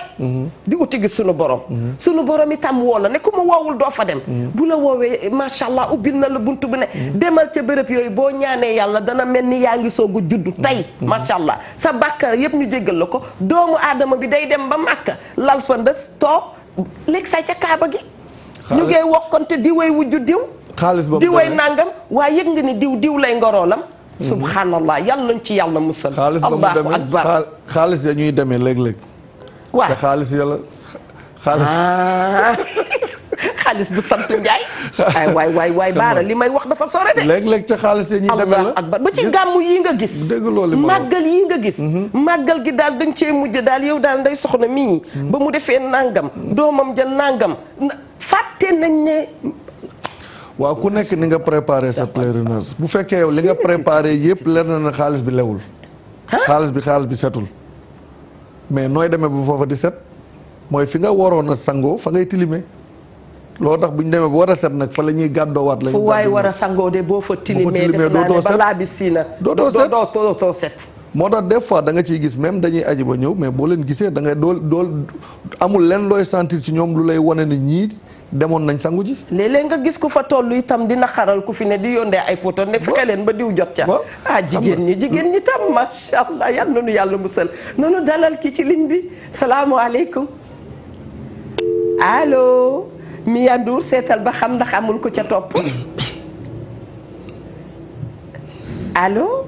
di uti gis sunu borom itam woo la ne ku ma woowul doo fa dem bu la woowee macha allah ubbil na la buntu bu ne demal ca bërëb yooyu boo ñaanee yàlla dana mel ni yaa ngi soog a juddu tey macha allah sa bàkkaar yépp ñu jéggal la ko doomu aadama bi day dem ba Màkka lal fa ndës toog léegi say ca kaaba gi ñu ngay wokkante di way wujju diw xaalis boobu di way nangam waaye yëg nga ni diw lay ngoroolam subhanallah yàlla nañ ci yàlla musal allahu akbar xaalis ya ñuy demee léeg-léeg waaw te xaalis yàlla xaalis bu sant Njaay ay waay baara li may wax dafa sore de léeg-léeg ca xaalis ya ñuy demee la akbar ba ci gàmmu yi nga gis dégg loolu màggal yi nga gis màggal gi daal dañ cee mujj daal yow daal nday soxna mii ba mu defee nangam doomam ja nangam fàtte nañ ne waaw ku nekk ni nga préparé sa pèlerinage bu fekkee yow li nga préparé yëpp leer na xaalis bi lewul xaalis bi setul mais nooy demee bu foofa di set mooy fi nga waroon a sangoo fa ngay tilimee loolu tax bu ñu demee ba war a set nag fa la ñuy gàddoowaat la ñu fu waay war a sangoo de boo fa tilimee def naa ne balaa bi siina dootoo set moo tax des fois da nga ciy gis même dañuy aji ba ñëw mais boo leen gisee da ngay dool amul leen looy sentir ci ñoom lu lay wane ne ñii demoon nañ sangu ji léeg-léeg nga gis ku fa tollu itam dina xaral ku fi ne di yóndee ay photo ne fexe leen ba diw jot ca jigéen ñi tam masha Allah yal nanu yàlla musal nanu dalal ki ci ligne bi salaamaaleykum allo Miya Ndour seetal ba xam ndax amul ko ca topp allo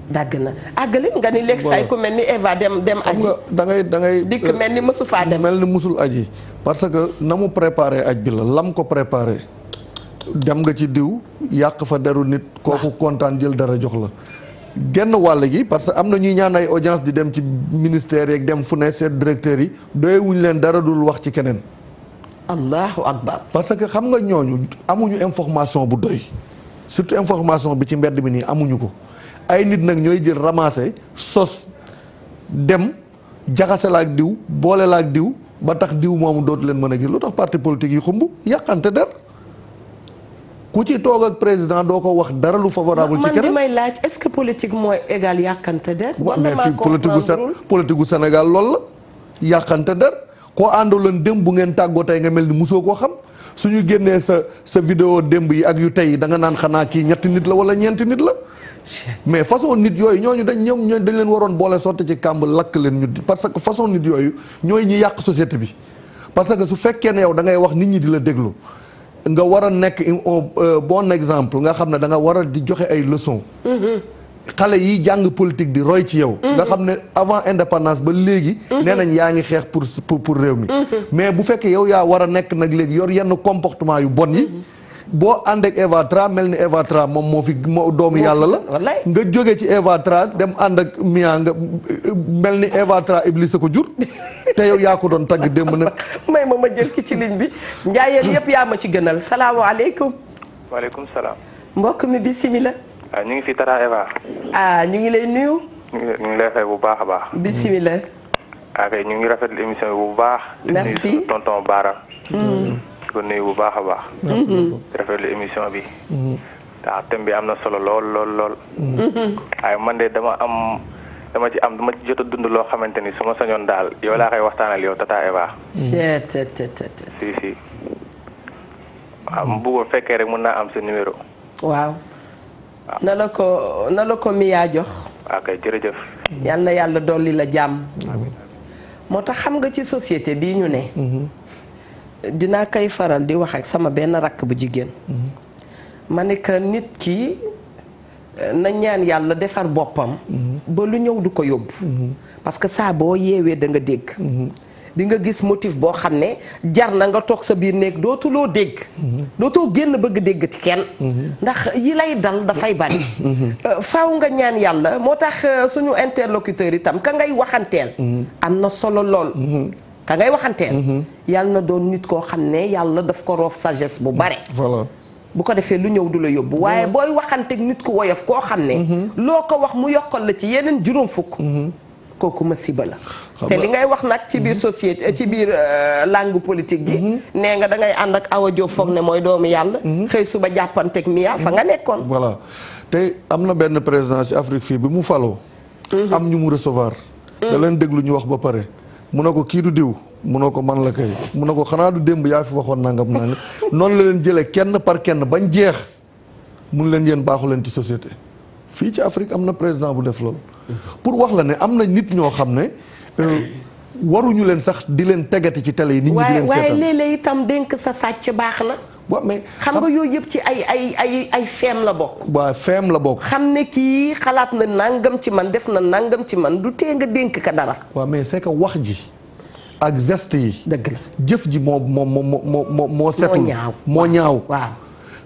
dàgg na àggali nga ni léegi say ku mel ni Eva dem aji da ngay dikk mel ni mësu faa dem mel ni musul aji parce que na mu préparé aj bi la lam ko préparé dem nga ci diw yàq fa deru nit kooku kontaan jël dara jox la genn wàll gi parce que am na ñuy ñaan ay audience di dem ci ministère yeeg dem fu ne seet directeurs yi doye wuñ leen dara dul wax ci keneen allahu akbar parce que xam nga ñooñu amuñu information bu doy surtout information bi ci mbedd bi nii amuñu ko ay nit nag ñooy jël ramasser sos dem jaxase la ak diw boole la ak diw ba tax diw moomu dootu leen mën a gis lu tax parti politique yi xumb yàqante der ku ci toog ak président doo ko wax dara lu favorable ci keneen man li may laaj est-ce que politique mooy égal yàqante der waaw mais fii politique gu Sénégal loolu la yàqante der koo àndaloon démb bu ngeen tàggoo tey nga mel ni musoo koo xam suñu génnee sa vidéo démb yi ak yu tey yi da nga naan xanaa kii ñetti nit la wala ñeenti nit la mais façon nit yooyu ñooñu dañ leen waroon boole sotti ci kàmb lakk leen ñu parce que façon nit yooyu ñooy ñi yàq société bi parce que su fekkee ne yow da ngay wax nit ñi di la déglu nga war a nekk un bon exemple nga xam ne da nga war a di joxe ay leçons xale yi jàng politique di roy ci yow. nga xam ne avant indépendance ba léegi. nee nañ yaa ngi xeex pour réew mi. mais bu fekkee yow yaa war a nekk nag léegi yor yenn comportement yu bon yi. boo ànd ak Eva Tra mel ni Eva Tra moom moo doomu yàlla la. nga jóge ci Eva Tra dem ànd ak Mia nga mel ni Eva Tra Iblis a ko jur. te yow yaa ko doon tagg démb nag. may ma jël ki ci ligne bi. njaayeen yëpp yaa ma ci gënal salaamaaleykum. waaleykum salaam. mbokk mi bisimilah. ñu ngi fi Tata Eva. ñu ngi lay nuyu. ñu ngi lay fay bu baax a baax. bisimilah. ok ñu ngi rafetlu émission bi bu baax. merci di nuyu tonton Bara. di ko nuyu bu baax a baax. di rafetlu émission bi. ndax thème bi am na solo lool. waaye man de dama ci jot a dund loo xamante ni su ma sañoon daal yow laa koy waxtaanal yow Tata Eva. si. waaw mu bëggoon fekkee rek mën naa am sa numéro. waaw. na la ko Mia jox. ok jërëjëf. yal na yàlla dolli la jàmm. moo tax xam nga ci société bii ñu ne. dinaa koy faral di wax ak sama benn rakk bu jigéen. ma ne que nit ki na ñaan yàlla defar boppam. ba lu ñëw du ko yóbbu. parce que saa boo yeewee da nga dégg. di nga gis motif boo xam ne jar na nga toog sa biir néeg dootuloo dégg. dootoo génn bëgg dégg ci kenn. ndax yi lay dal dafay bari. faaw nga ñaan yàlla moo tax suñu interlocuteur itam ka ngay waxanteel. am na solo lool. ka ngay waxanteel. yàlla na doon nit koo xam ne yàlla daf ko roof sagesse bu bare. voilà bu ko defee lu ñëw du la yóbbu. waaye booy waxanteeg nit ku woyof koo xam ne. loo ko wax mu yokkal la ci yeneen juróom fukk. kooku masiba la. te li ngay wax nag ci biir société ci biir langue politique gi. nee nga da ngay ànd ak Awa Diop foog ne mooy doomu yàlla. xëy suba jàppanteeg Mia fa nga nekkoon. voilà te am na benn président ci Afrique fii bi mu faloo. am ñu mu recevoir. da leen déglu ñu wax ba pare. mu ne ko kii du diw mu ne ko man la kay mu ne ko xanaa du démb yaa fi waxoon nangam nangam noonu la leen jëlee kenn par kenn bañ jeex mun leen yéen baaxu leen ci société. fii ci Afrique am na président bu def loolu. pour wax la ne am na nit ñoo xam ne waruñu leen sax di leen tegati ci télé yi. nit ñi di leen seetal waaye léeg-léeg itam dénk sa sàcc baax na. waaw mais xam nga yooyu yëpp ci ay feem la bokk. waaw feem la bokk. xam ne kii xalaat na nangam ci man def na nangam ci man du tee nga dénk ka dara. waaw mais c'est que wax ji ak geste yi. dëgg la jëf ji moo setul. moo ñaaw waaw.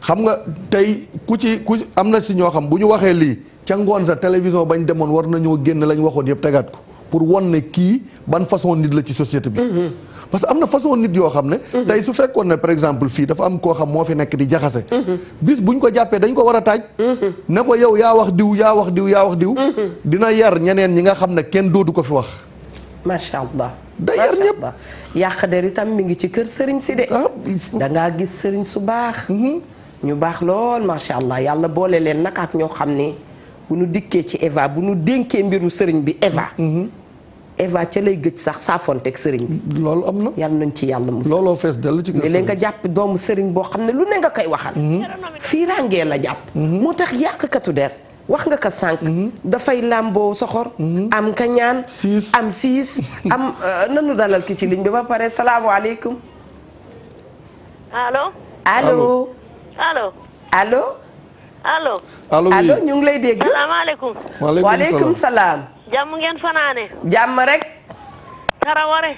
xam nga tey ku ci am na si ñoo xam bu ñu waxee lii ca ngoon sa télévision bañ demoon war nañoo génn lañ waxoon yëpp tegaat ko pour won ne kii ban façon nit la ci société bi. parce que am na façon nit yoo xam ne. tey su fekkoon ne par exemple fii dafa am koo xam moo fi nekk di jaxase. bis buñ ko jàppee dañ ko war a taaj. ne ko yow yaa wax diw yaa wax diw yaa wax diw. dina yar ñeneen ñi nga xam ne kenn dootu ko fi wax. macha allah. da yar ñëpp yàq der itam mi ngi ci kër sëriñ si de. da ngaa gis sëriñ su baax. ñu baax lool macha allah yàlla boole leen nag ak ñoo xam ne bu nu dikkee ci Eva bu nu dénkee mbiru sëriñ bi Eva. Eva ca lay gëj sax saafonteeg sëriñ bi. loolu am na. yàlla nañ ci yàlla musal. looloo fees dell ci kër léeg-léeg nga jàpp doomu sëriñ boo xam ne lu ne nga koy waxal. fii ràngee la jàpp. moo tax yàqkatu der wax nga ko sànq. dafay làmboo soxor. am kañaan. am siis am nanu dalal ki ci ligne bi ba pare salaamaaleykum. allo. allo. allo. allo. allo. allo ñu ngi lay dégg. salaamaaleykum. waaleykum salaam. jàmm ngeen fanaane. jàmm rek. Taraware.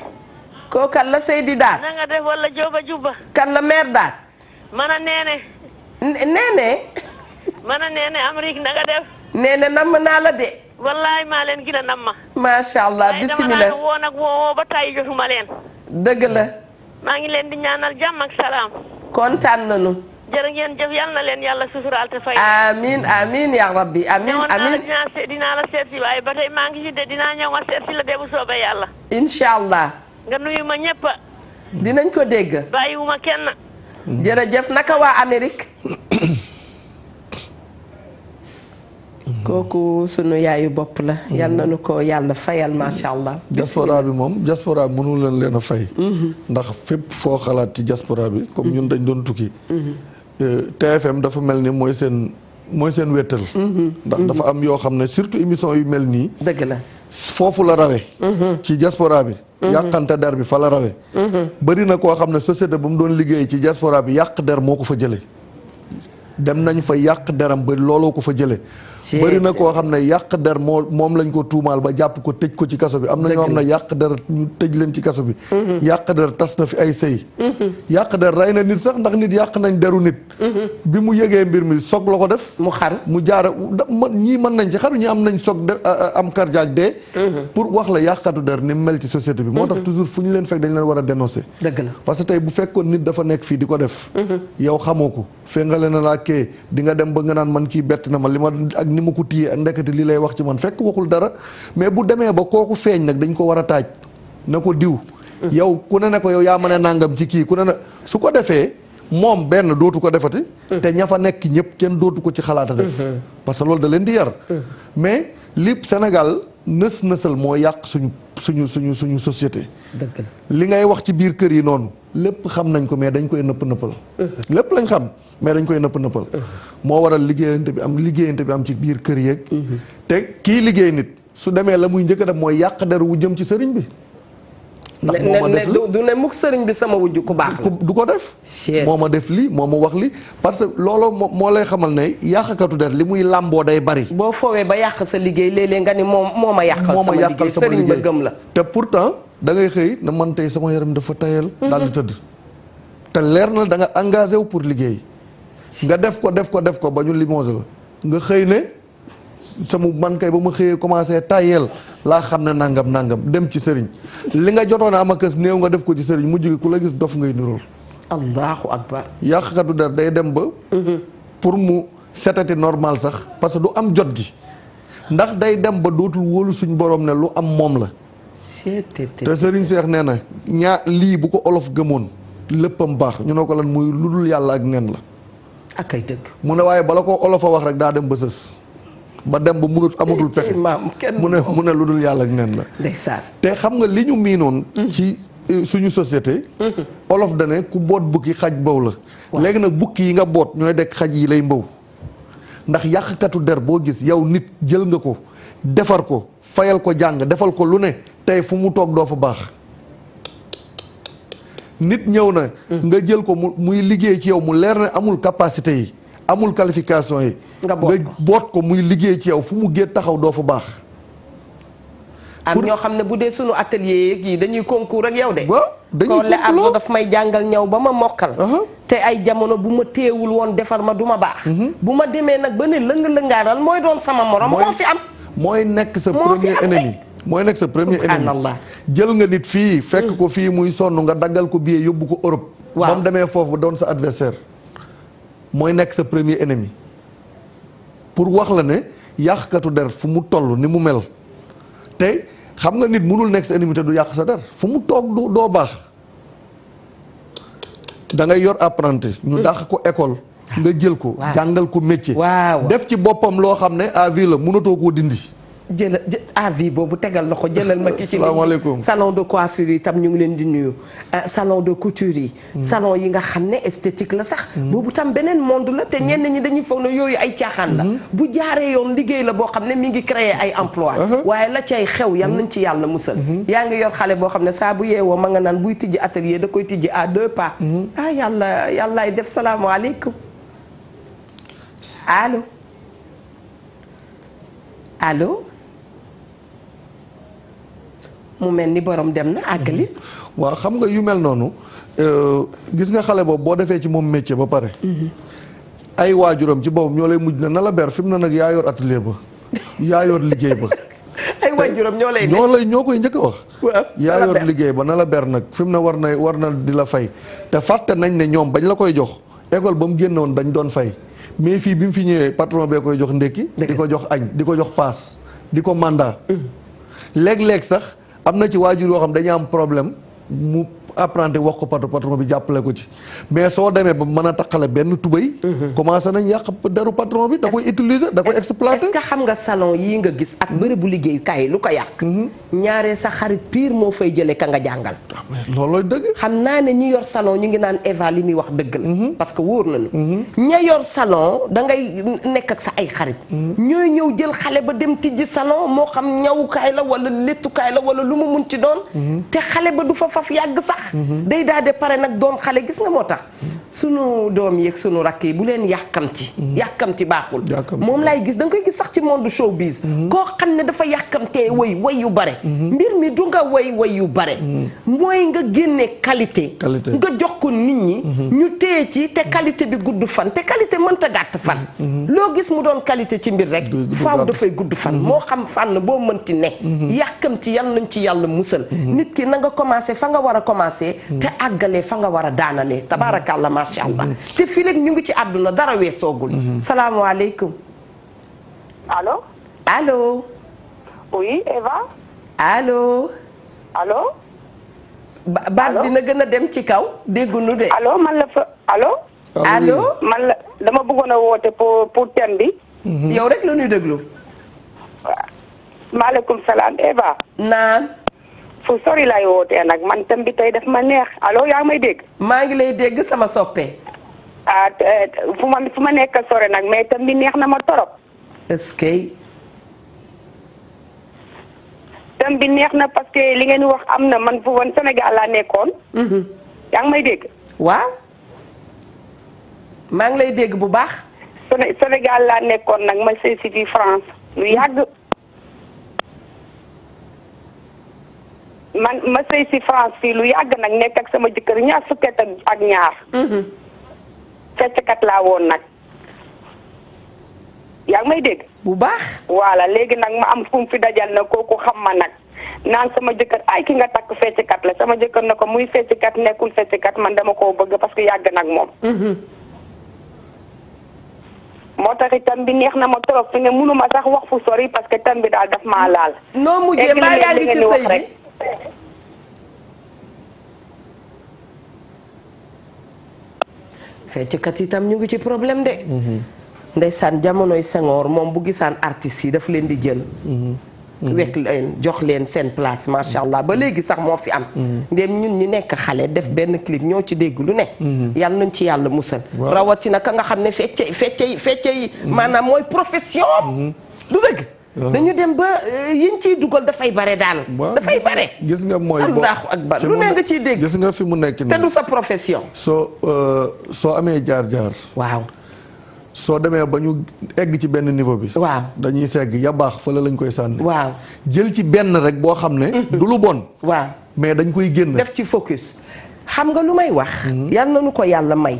koo kan la Seydi Daat. na nga def wala Jóoba Jubba. kan la meer Daat. mana neene. neene. mana neene Amérique na nga def. neene namm naa la de. wallaay maa leen gën a namma. macha allah bisimilah dama woo nag woo ba tàyyi jotuma leen. dëgg la. maa ngi leen di ñaanal jàmm ak salaam. kontaan nañu. jërë ngeen jëf yal na leen yàlla suturaal te fay. amiin amiin yaa rabbi amiin amiin. dinaa la seet si waaye ba tey maa ngi ci de dinaa ñëw ma seet si la de bu soobee yàlla. incha allah. nga nuyu ma ñëpp. dinañ ko dégg. bàyyiwuma kenn. jërëjëf naka waa Amérique. kooku sunu yaayu bopp la. yal na nu ko yàlla fayal macha allah. diaspora bi moom diaspora bi mënul leen a fay. ndax fépp foo xalaat ci diaspora bi comme ñun dañ doon tukki. TFM dafa mel ni mooy seen wéttal. ndax dafa am yoo xam ne surtout émission yu mel nii. dëgg la foofu la rawe. ci diaspora bi. yàqante der bi fa la rawe. bëri na koo xam ne société bu mu doon liggéey ci diaspora bi yàq der moo ko fa jëlee. dem nañ fa yàq deram ba looloo ko fa jële bëri na koo xam ne yàq der moom lañ ko tuumaal ba jàpp ko tëj ko ci kaso bi am na ñoo xam ne yàq der ñu tëj leen ci kaso bi yàq der tas na fi ay sëy yàq der rey na nit sax ndax nit yàq nañ deru nit bi mu yëgee mbir mi soog la ko def mu xaru mu jaara ñii mën nañ ci xaru ñi am nañ soog de am cardiaque dee pour wax la yàqatu der ni mel ci société bi moo tax toujours fu ñu leen fekk dañ leen war a dénoncer dëgg la parce que tey bu fekkoon nit dafa nekk fii di ko def yow xamoo ko fengale na laa kee di nga dem ba nga naan man kii bett na ma li ma ak ni ma ko téye ndekete li lay wax ci man fekk waxul dara mais bu demee ba kooku feeñ nag dañ ko war a taaj na ko diw yow ku ne ko yow yaa mën a nàngam ci kii ku ne su ko defee moom benn dootu ko defati te ña fa nekk ñëpp kenn dootu ko ci xalaata def parce que loolu da leen di yar mais li Sénégal nësal moo yàq suñu société li ngay wax ci biir kër yi noonu lépp xam nañ ko mais dañ koy nëppal lépp lañ xam mais dañ koy nëppal moo waral liggéeyante bi am ci biir kër yeeg te kii liggéey nit su demee la muy njëkk a def mooy yàq der wu jëm ci sëriñ bi ndax moo ma def du ne mukk sëriñ bi sama wujj ku baax la du ko def moo ma def lii moo ma wax li parce que loolu moo lay xamal ne yàqkatu der li muy làmboo day bari boo foowee ba yàq sa liggéey léeg-léeg nga ni moo ma yàqal sama liggéey sëriñ ba gëm la te pourtant da ngay xëy na man tey sama yaram dafa tayal daal di tëdd te leer na da nga engagé wu pour liggéey nga def ko ba ñu limogé la nga xëy ne sama man kay ba ma xëyee commencé tayel laa xam ne nangam dem ci sëriñ li nga jotoon a am ak néew nga def ko ci sëriñ mujj gi ku la gis dof ngay nirool. allahu akbar. yàqkatu der day dem ba. pour mu setati normal sax parce que du am jot gi ndax day dem ba dootul wóolu suñ borom ne lu am moom la. te sëriñ Seex nee na lii bu ko olof gëmoon léppam baax ñu ne ko lan muy lu dul yàlla ak nen la. ak ay dëgg. mu ne waaye bala ko olof a wax rek daa dem ba sës. ba dem ba munut amatul pexe mu ne lu dul yàlla ak nen la. ndeysaan. te xam nga li ñu miinoon. ci suñu société. olof da ne ku boot bukki xaj mbaw la. léegi nag bukki yi nga boot ñooy dekk xaj yi lay mbaw. ndax yàqkatu der boo gis yow nit jël nga ko defar ko fayal ko jàng defal ko lu ne tey fu mu toog doo fa baax. nit ñëw na. nga jël ko muy liggéey ci yow mu leer ne amul capacité yi. amul qualification yi. nga boot ko muy liggéey ci yow fu mu géet taxaw doo fa baax. am ñoo xam ne bu dee sunu atelier yi dañuy concours ak yow de. waaw dañuy concours daf may jàngal ñaw ba ma mokkal. te ay jamono bu ma teewul woon defar ma du ma baax. bu ma demee nag ba ne lëng-lëngaaral mooy doon sama morom. moo fi am mooy nekk sa premier ennemi. mooy nekk sa premier ennemi. jël nga nit fii fekk ko fii muy sonn nga daggal ko billet yóbbu ko Europe. waaw ba mu demee foofu ba doon sa adversaire. mooy nekk sa premier ennemi pour wax la ne yàqkatu der fu mu toll ni mu mel te xam nga nit mënul nekk sa ennemi te du yàq sa der fu mu toog doo baax da ngay yor apprenti ñu dàq ko école nga jël ko jàngal ko métier def ci boppam loo xam ne à vie la mënatoo koo dindi jëlal avis boobu tegal na ko jëlal ma ki ci salaamaaleykum salon de coiffure yi tam ñu ngi leen di nuyu salon de couture yi salon yi nga xam ne esthétique la sax boobu tam beneen monde la te ñenn ñi dañuy foog ne yooyu ay caaxaan la bu jaaree yoon liggéey la boo xam ne mi ngi créer ay emploi waaye la cay xew yal nañ ci yàlla musal yaa ngi yor xale boo xam ne saa bu yeewoo ma nga naan buy tijji atelier da koy tijji à 2 pas yàllaay def salaamaaleykum allo mu mel ni borom dem na àggali. waaw xam nga yu mel noonu gis nga xale boobu boo defee ci moom métier ba pare. ay waajuram ci boobu ñoo lay mujj na la ber fi mu ne nag yaa yor atelier ba yaa yor liggéey ba. ay waajuram ñoo koy njëkk a wax. yaa yor liggéey ba na la ber nag fi mu ne war na di la fay te fàtte nañ ne ñoom bañ la koy jox école ba mu génnoon dañ doon fay mais fii bi mu fi ñëwee patron bee koy jox ndékki. di ko jox añ di ko jox paas di ko mandat. léeg-léeg sax. am na ci waajur yoo xam dañuy am problème mu apprenti wax ko patron bi jàppale ko ci mais soo demee ba mën a taqale benn tubéy. commencé nañ yàq deru patron bi da koy utiliser da koy exploiter. est-ce que xam nga salon yii nga gis ak bërëbu liggéeyukaay lu ko yàq. ñaaree sa xarit pire moo fay jëlee ka nga jàngal. loolooy dëgg. xam naa ne ñi yor salon ñu ngi naan Eva li muy wax dëgg la. parce que wóor nañu. ña yor salon da ngay nekk ak sa ay xarit. ñooy ñëw jël xale ba dem tijji salon moo xam ñawukaay la wala lettukaay la wala lu mu mun ci doon. te xale ba du fa faf yàgg sax. day daal de pare nag doon xale gis nga moo tax sunu doom yeeg sunu rakk yi bu leen yàkkamti. yàkkamti baaxul. moom laay gis da nga koy gis sax ci monde showbiz. koo xam ne dafa yàkkamtee way yu bare. mbir mi du nga way yu bare. mooy nga génne qualité. nga jox ko nit ñi. ñu téye ci te qualité bi gudd fan te qualité mënta gàtt fan. loo gis mu doon qualité ci mbir rek. faaw dafay gudd fan. moo xam fànn boo mënti ne. yàkkamti yan nañ ci yàlla musal. nit ki na nga commencé fa nga war a commencé. te àggalee fa nga war a daanalee tabaarakàlla macha allah. te fii léegi ñu ngi ci àdduna dara weesoogul. salaamaaleykum. allo. allo. oui Eva. allo. allo. baat bi na gën a dem ci kaw déggunu de. allo man la fa allo. allo. man la dama bëggoon a woote pour thème bi. yow rek la ñuy déglu. maaleykum salaam Eva. naam. fu sori laay wootee nag man thème bi tey daf ma neex allo yaa may dégg. maa ngi lay dégg sama soppe. ah fu ma nekk sore nag mais thème bi neex na ma torop. est-ce que. thème bi neex na parce que li ngeen wax am na man fu woon Sénégal laa nekkoon. yaa ngi may dégg. waaw. maa ngi lay dégg bu baax. Sénégal laa nekkoon nag ma sëy si fii France lu yàgg. ma sëy si France fii lu yàgg nag nekk ak sama jëkkër ñaar fukki at ak ñaar. fecckat laa woon nag. yaa ngi may dégg. bu baax. voilà léegi nag ma am fu mu fi dajal na kooku xam ma nag naan sama jëkkër ay ki nga takk fecckat la sama jëkkër na ko muy fecckat nekkul fecckat man dama koo bëgg parce que yàgg nag moom. moo tax itam bi neex na ma trop fi ne mënuma sax wax fu sori parce que tam bi daal daf maa laal. noo mujjee mbaa yaa ngi ci sëy bi fecckat itam ñu ngi ci problème de. ndeysaan jamonoy Senghor moom bu gisaan artistes yi daf leen di jël. wekk leen jox leen seen place macha allah ba léegi sax moo fi am. ndéem ñun ñi nekk xale def benn clip ñoo ci dégg lu ne. yàlla nañ ci yàlla musal. rawatina ka nga xam ne fecce yi maanaam mooy profession. du dëgg. dañu dem ba yiñ ciy dugal dafay bare daal. dafay bare. gis nga mooy allahu akbar lu ne nga ciy dégg. gis nga fi mu nekk nii te du sa profession. soo amee jaar-jaar. waaw. soo demee ba ñu egg ci benn niveau bi. waaw dañuy segg ya baax fële lañ koy sànni. waaw jël ci benn rek boo xam ne. du lu bon. waaw mais dañ koy génn. def ci focus. xam nga lu may wax. yal na nu ko yàlla may.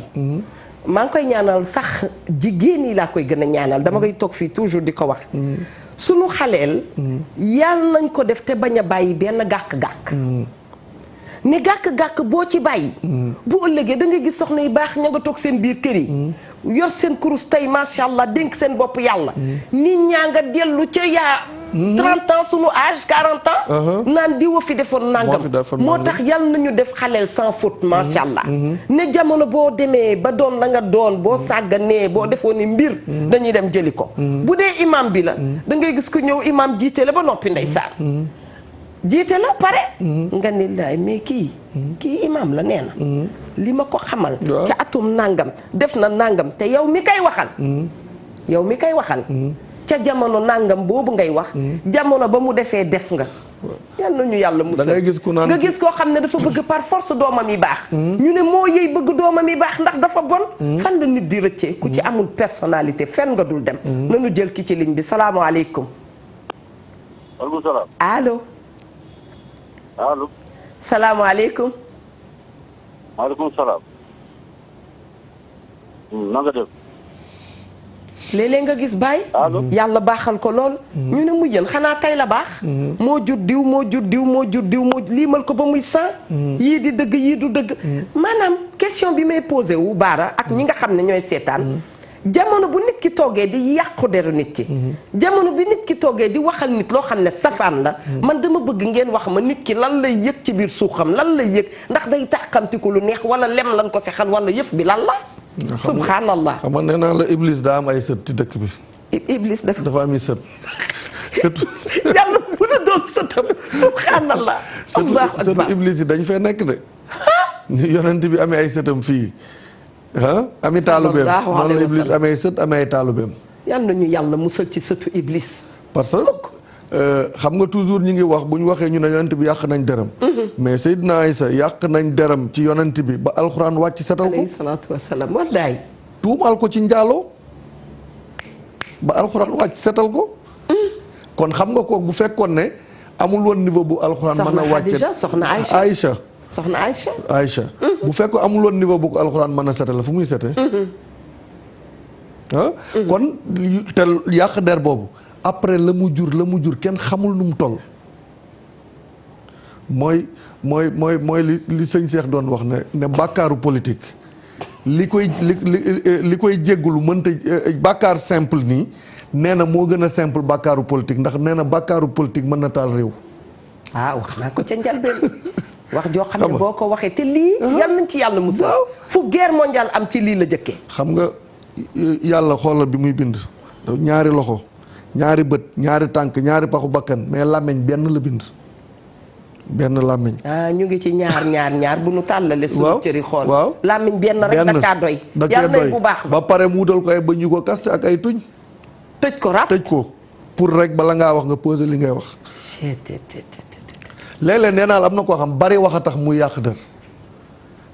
maa ngi koy ñaanal sax jigéen yi laa koy gën a ñaanal dama koy toog fii toujours di ko wax. sunu xaleel. yal nañ ko def te bañ a bàyyi benn gàkk-gàkk. ne gàkk-gàkk boo ci bàyyi. bu ëllëgee da nga gis soxna yu baax ña nga toog seen biir kër yi. yor seen kurus tey macha allah dénk seen bopp yàlla. nit ñaa nga dellu ca yaa. 30 ans sunu âge 40 ans. naan diwa fi defoon nangam. moo tax yàlla nañu def xaleel sans faute macha allah. ne jamono boo demee ba doon la nga doon boo sàgganee boo defoon ni mbir. dañuy dem jëli ko. bu dee imam bi la. da ngay gis ko ñëw imam jiite la ba noppi ndeysaan. jiite la pare. nga ni laay mais kii imam la nee na. li ma ko xamal. ca atum nangam def na nangam te yow mi kay waxal. yow mi kay waxal. ca jamono nangam boobu ngay wax. jamono ba mu defee def nga. yal na ñu yàlla musal. da ngay gis ku naan nga gis koo xam ne dafa bëgg par force doomam yi baax. ñu ne moo yëy bëgg doomam yi baax ndax dafa bon. fan la nit di rëccee ku ci amul personnalité fenn nga dul dem. nanu jël ki ci ligne bi salaamaaleykum. waaleykum salaam. allo. allo. salaamaaleykum. maaleykum salaam. na nga def. léeg-léeg nga gis baay. yàlla baaxal ko lool. ñu ne mu jën xanaa tey la baax. moo jur diw moo jur diw moo jur diw moo liimal ko ba muy 100. yii di dëgg yii du dëgg. maanaam question bi may posé wu baara ak ñi nga xam ne ñooy seetaan. jamono bu nit ki toogee di yàqu deru nit ki. jamono bi nit ki toogee di waxal nit loo xam ne safaan la. man dama bëgg ngeen wax ma nit ki lan lay yëg ci biir suuxam lan lay yëg ndax day taxamti ko lu neex wala lem lan ko sexal wala yëf bi lan la. subhanallah. xam nga nee naa la Iblis daa am ay sët ci dëkk bi. Iblis dafa am i sët. sët. yàlla bu la doon sëtam subhanallah. sëtu Iblis yi dañ fee nekk de. ni yonent bi amee ay sëtam fii. ami taalubeem noonu la Iblis amee sët amee ay taalubeem. yal nañu yàlla musal ci sëtu Iblis. parce que xam nga toujours ñi ngi wax bu ñu waxee ñu ne yonent bi yàq nañ deram mais Seydina Aïssa yàq nañ deram ci yonent bi ba alxuraan wàcc setal ko alayhi salaatu wasalaam wallaay tuumaal ko ci njaaloo ba alxuraan wàcc setal ko kon xam nga ko bu fekkoon ne amul woon niveau bu alxuraan mën a wàcce soxna Aïcha bu fekkoon amul woon niveau bu ko alxuraan mën a setal fu muy sete kon te yàq der boobu après la mu jur kenn xamul nu mu toll mooy li sëñ Cheikh doon wax ne bàkkaaru politique li koy jéggulu mënta bàkkaar simple nii nee na moo gën a simple bàkkaaru politique ndax nee na bàkkaaru politique mën na taal réew. wax naa ko ca njëlbeen wax joo xam ne boo ko waxee te lii yal nañ ci yàlla musal fu guerre mondiale am ci lii la jëkkee xam nga yàlla xoolal bi muy bind ñaari loxo ñaari bët ñaari tànk ñaari paxu bakkan mais làmmiñ benn la bind benn làmmiñ ñu ngi ci ñaar bu nu tàllale suñu cëri xool waaw làmmiñ benn rek da kaa doy yàlla nañ bu baax ba pare mu wutal ko ay ba ñu ko kaste ak ay tuñ tëj ko rap tëj ko pour rek bala ngaa wax nga poser li ngay wax léeg-léeg nee naa la am na koo xam bari wax a tax muy yàq der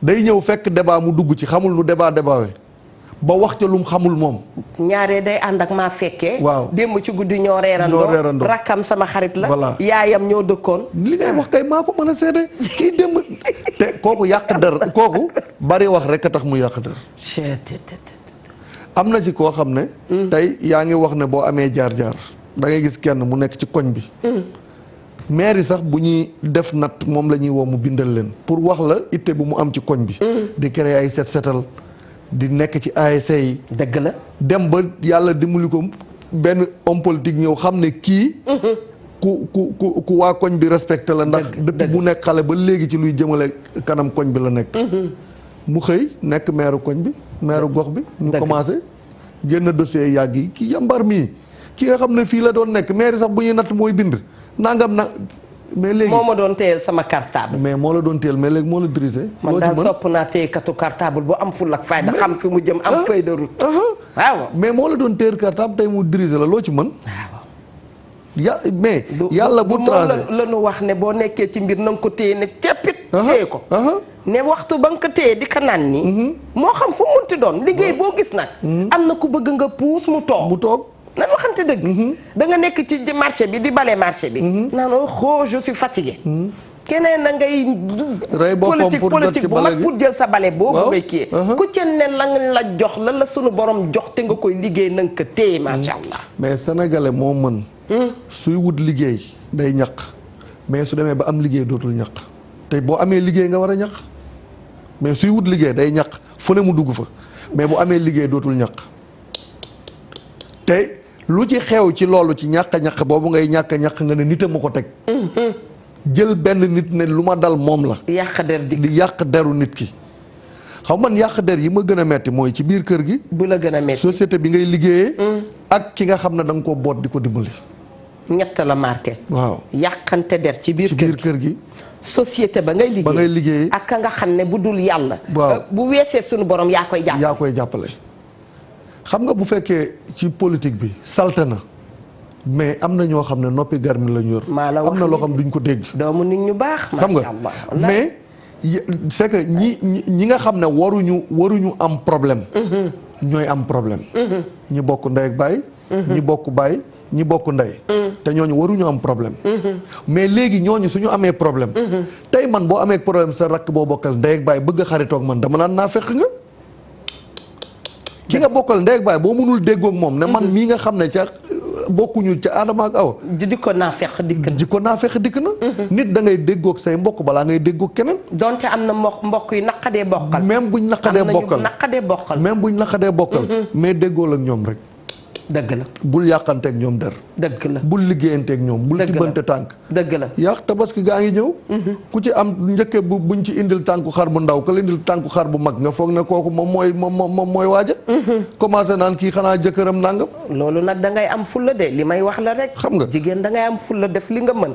day ñëw fekk débat mu dugg ci xamul nu débat we ba wax ca lum xamul moom ñaaree day ànd ak maa fekkee waaw démb ci guddi ñoo reerandoo rakkam sama xarit la voilà yaayam ñoo dëkkoon li ngay wax kay maa ko mën a seede kii démb te kooku yàq der kooku bari wax rek a tax muy yàq der am na ci koo xam ne tey yaa ngi wax ne boo amee jaar-jaar da ngay gis kenn mu nekk ci koñ bi maire yi sax bu ñuy def nat moom la ñuy woo mu bindal leen pour wax la itte bu mu am ci koñ bi di créer ay setal di nekk ci ASC yi dëgg la dem ba yàlla dimbali ko benn homme politique ñëw xam ne kii ku waa koñ bi respecté la ndax depuis bu nekk xale ba léegi ci luy jëmale kanam koñ bi la nekk mu xëy nekk maire koñ bi maire gox bi ñu commencé génn dossier yàgg yi kii yambar mii ki nga xam ne fii la doon nekk maire sax bu ñuy natt mooy bind nangam na mais léegi moo ma doon téyel sama cartable mais moo la doon téyel mais léegi moo la dirigé man daal sopp naa téykatu cartable bu am ful ak fayda xam fi mu jëm am feuille de route waaw mais moo la doon téyel cartable tey mu dirigé la loo ci mën mais yàlla bu tracé la nu wax ne boo nekkee ci mbir na nga ko téye ne teppit téye ko ne waxtu ba nga ko téye di ko naan nii moo xam fu munti doon liggéey boo gis nag am na ku bëgg nga puus mu toog nan waxante dëgg da nga nekk ci marché bi di bale marché bi naan je suis fatigué keneen na ngay politique bu mag pour jël sa bale boobu ngay kii ku ci ne la nga la jox la sunu borom jox te nga koy liggéey na nga ko téye macha allah mais sénégalais moo mën suy wut liggéey day ñaq mais su demee ba am liggéey dootul ñaq te boo amee liggéey nga war a ñaq mais suy wut liggéey day ñaq fu ne mu dugg fa mais bu amee liggéey dootul ñaq te lu ci xew ci loolu ci ñàkk boobu ngay ñàkk nga ne nit a ma ko teg jël benn nit ne lu ma dal moom la yàq der di yàq deru nit ki xaw man yàq der yi ma gën a metti mooy ci biir kër gi bu la gën a metti société bi ngay liggéeyee ak ki nga xam ne da nga ko boot di ko dimbali ñett la marqué waaw yàqante der ci biir kër gi société ba ngay liggéey ak ka nga xam ne bu dul yàlla waaw bu weesee sunu borom yaa koy jàppale xam nga bu fekkee ci politique bi salte na mais am na ñoo xam ne noppi garmi la ñu yor am na loo xam duñ ko dégg doomu nit ñu baax xam nga mais c'est que ñi nga xam ne waruñu am problème ñooy am problème ñi bokk ndey ak baay ñi bokk baay ñi bokk ndey te ñooñu waruñu am problème mais léegi ñooñu suñu amee problème tey man boo amee problème sa rakk boo bokkal ndey ak baay bëgg a xaritoog man dama naan naa fekk nga ki nga bokkal ndey ak baay boo mënul déggoog moom ne man mii nga xam ne ca bokkuñu ca Adama ak Awa jikko naa fekk dikk na nit da ngay déggoog say mbokk balaa ngay déggoog keneen donte am na mbokk yi naqadee bokkal même buñ naqadee bokkal mais déggool ak ñoom rek dëgg la bul yàqanteeg ñoom der dëgg la bul liggéeyanteeg ñoom bul tibbante tànk dëgg la yàq tabaski gaa ngi ñëw ku ci am njëkke buñ ci indil tànku xar bu ndaw ka la indil tànku xar bu mag nga foog ne kooku moom mooy waaja commencé naan kii xanaa jëkkëram nangam loolu nag da ngay am fulla de li may wax la rek xam nga jigéen da ngay am fulla def li nga mën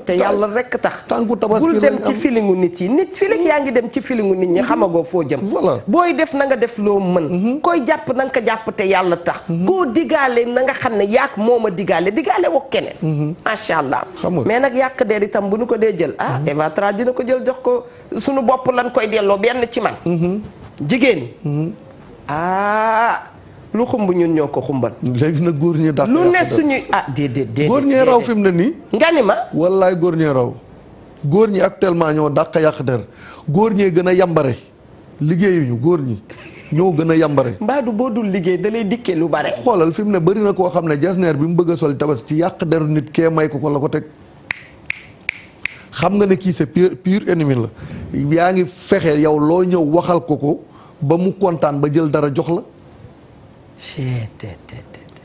te yàlla rekk tax. tànku tabaski bul dem ci filingu nit yi nit filing yaa ngi dem ci filingu nit ñi xamagoo foo jëm. voilà booy def na nga def loo mën. koy jàpp na nga ko jàpp te yàlla tax. koo digaale na nga xam ne yaak moom a digaale woo keneen. macha allah. mais nag yàq der itam bu nu ko dee jël Eva Tra dina ko jël jox ko sunu bopp lan koy delloo benn ci man. jigéen ñi. lu xumb ñun ñoo ko xumbal. léegi nag góor ñee dàq lu ne suñuy déedéet góor ñee raw fi mu ne nii. nga ni ma. wallaay góor ñee raw. góor ñi actuellement ñoo dàq yàq der góor ñee gën a yambare liggéeyuñu góor ñi ñoo gën a yambare. mbaadu boo dul liggéey da lay dikkee lu bare. xoolal fi mu ne bëri na koo xam ne jasneer bi mu bëgg a sol tabaski ci yàq deru nit kee may ko la ko teg. xam nga ne kii c'est pur ennemi la yaa ngi fexe yow loo ñëw waxal ko ba mu kontaan ba jël dara jox la.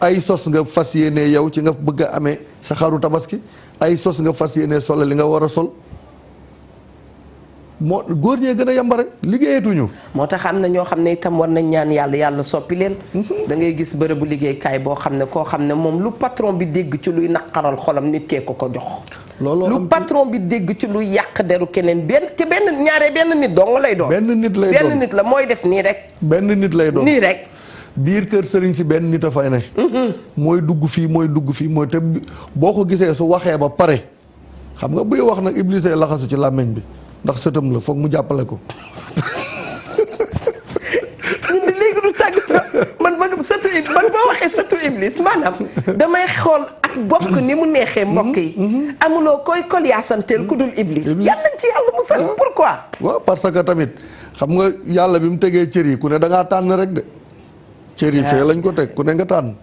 ay sos nga fas yéene yow ci nga bëgg a amee sa xaru tabaski ay sos nga fas yéene sol li nga war a sol moo góor ñee gën a yambare liggéeyatuñu. moo tax am na ñoo xam ne itam war nañ ñaan yàlla soppi leen. da ngay gis bërëbu liggéeykaay boo xam ne koo xam ne moom lu patron bi dégg ci luy naqaral xolam nit kee ko jox. lu patron bi dégg ci lu yàq deru keneen benn nit dong lay doon. benn nit la mooy def nii rek. benn nit lay doon nii rek. biir kër sëriñ si benn nit a fay ne. mooy dugg fii mooy te boo ko gisee su waxee ba pare xam nga buy wax nag Iblis ay laxasu ci làmmiñ bi ndax sëtam la foog mu jàppale ko. ñun de léegi du tàggatoo man boo waxee sëtu Iblis maanaam damay xool ak bokk ni mu neexee mbokk yi. amuloo koy kol yaasanteel ku dul Iblis. yàlla nañ ci yàlla musal pourquoi. waaw parce que tamit xam nga yàlla bi mu tegee cër yi ku ne da ngaa tànn rek de. cër yi fee lañ ko teg ku ne nga tànn.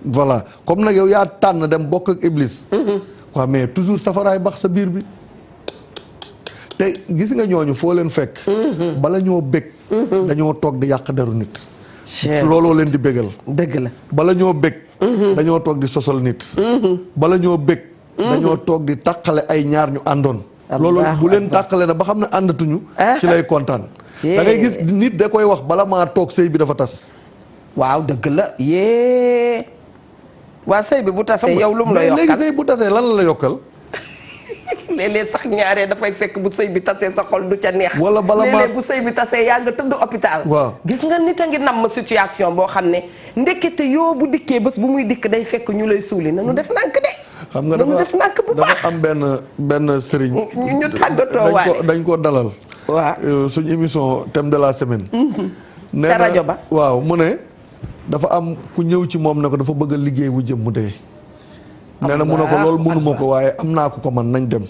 voilà comme nag yow yaa tànn dem bokk ak Iblis. waaw mais toujours safaraay bax sa biir bi. te gis nga ñooñu foo leen fekk. bala ñoo bég. dañoo toog di yàq deru nit. looloo leen di bégal. dëgg la bala ñoo bég. dañoo toog di sosal nit. bala ñoo bég. dañoo toog di tàqale ay ñaar ñu àndoon. loolu bu leen tàqale na ba xam ne àndatuñu. ci lay kontaan. da ngay gis nit da koy wax bala maa toog sëy bi dafa tas. waaw dëgg la waa sëy bi bu tasee yow lu mu la yokkal léegi sëy bu tasee lan la yokkal. léeg-léeg sax ñaaree dafay fekk bu sëy bi tasee sa xol du ca neex. wala bala maa léeg-léeg bu sëy bi tasee yaa nga tëdd hôpital. waaw gis nga nit a ngi namm situation boo xam ne ndekete yoo bu dikkee bés bu muy dikk day fekk ñu lay suuli nanu def nànk de. xam nga dafa am benn sëriñ. ñu tàggatoo waale dañ ko dalal. waaw suñu émission thème de la semaine. ca rajo ba waaw mu ne dafa am ku ñëw ci moom ne ko dafa bëgg a liggéey bu jëm mu dee. nee na mu ne ko loolu mënuma ko waaye am naa ko ko man nañ dem.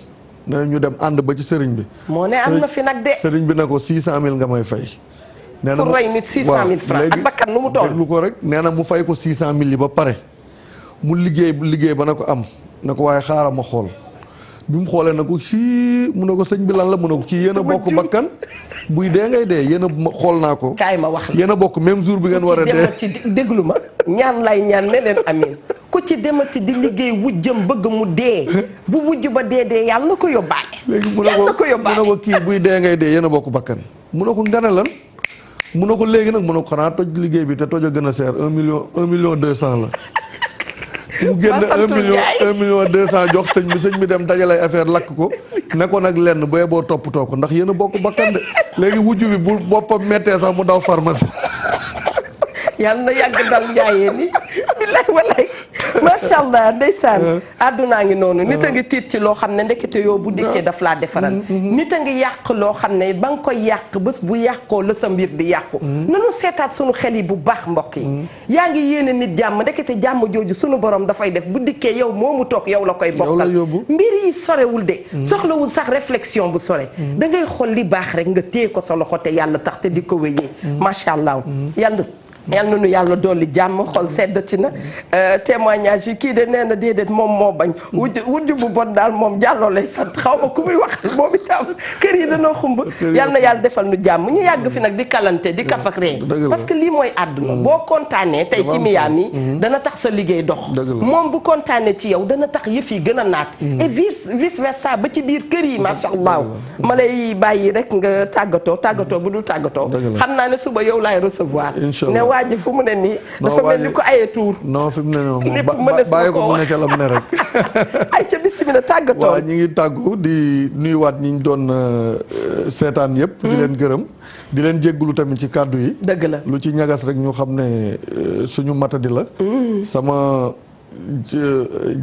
nee na ñu dem ànd ba ci sëriñ bi. moo ne am na fi nag de. sëriñ bi ne ko 600000 nga may fay. nee na pour rey nit 600000 francs ak bakkan nu mu toll. déglu ko rek nee na mu fay ko 600000 yi ba pare mu liggéey ba na ko am na ko waaye xaaral ma xool. bi mu xoolee na ko sii mu ne ko sëñ bi lan la mu ne ko kii yéen a bokk bakkan buy dee ngay dee yéen a xool naa ko. kaay ma wax la yéen a bokk même jour bi ngeen war a dee. ci déglu ma ñaan lay ñaan ne leen amiin ku ci demati di liggéey wujjam bëgg mu dee bu wujj ba dee yàlla na ko yóbbaale. léegi mu ne ko kii buy dee ngay dee yéen a bokk bakkan mu ne ko ngane lan mu ne ko léegi nag mu ne ko xanaa toj liggéey bi te toj a gën a seer 1 million 200 la. mu génn 1 million 200 jox sëñ bi dem dajalay affaire lakk ko ne ko nag lenn booy boo toppatoo ko ndax yéen a bokk bakkan de léegi wujj bi bu boppam mettee sax mu daw pharmacie. yàlla na yàgg dal njaayee ni billaay wallaay macha allah ndeysaan àddunaa ngi noonu nit a ngi tiit ci loo xam ne ndekete yoo bu dikkee daf laa defaral nit a ngi yàq loo xam ne ba nga koy yàq bés bu yàqoo la sa mbir di yàqu nanu seetaat sunu xel yi bu baax mbokk yi yaa ngi yéene nit jàmm ndekete jàmm jooju sunu borom dafay def bu dikkee yow moomu toog yow la koy bokkal mbir yi sorewul de soxlawul sax réflexion bu sore da ngay xool li baax rek nga téye ko sa loxo te yàlla tax te di ko wéyee macha allah yal na nu yàlla dolli jàmm xol seddati na témoignage yi kii de nee na déedéet moom moo bañ wujj bu bon daal moom jàlloo lay sant xaw ma ku muy waxal moom itam kër yi danoo xumb yal na yàlla defal nu jàmm ñu yàgg fi nag di kalante di kaf ak ree parce que lii mooy àdduna boo kontaanee tey ci Miami dana tax sa liggéey dox moom bu kontaanee ci yow dana tax yëf yi gën a naat et vice versa ba ci biir kër yi macha allah ma lay bàyyi rek nga tàggatoo bu dul tàggatoo xam naa ne suba yow laay recevoir waa ji fu mu ne nii. dafa mel ni ko aye tuur. non fi mu ne nii lépp moom bàyyi ko mu ne ca lam ne rek. ay ca bisimilah tàggatoo. waaw ñi ngi tàggu di nuyuwaat ñi ñu doon seetaan yëpp. di leen gërëm di leen jéggulu tamit ci kàddu yi. dëgg la lu ci ñagas rek ñu xam ne suñu matadi la. sama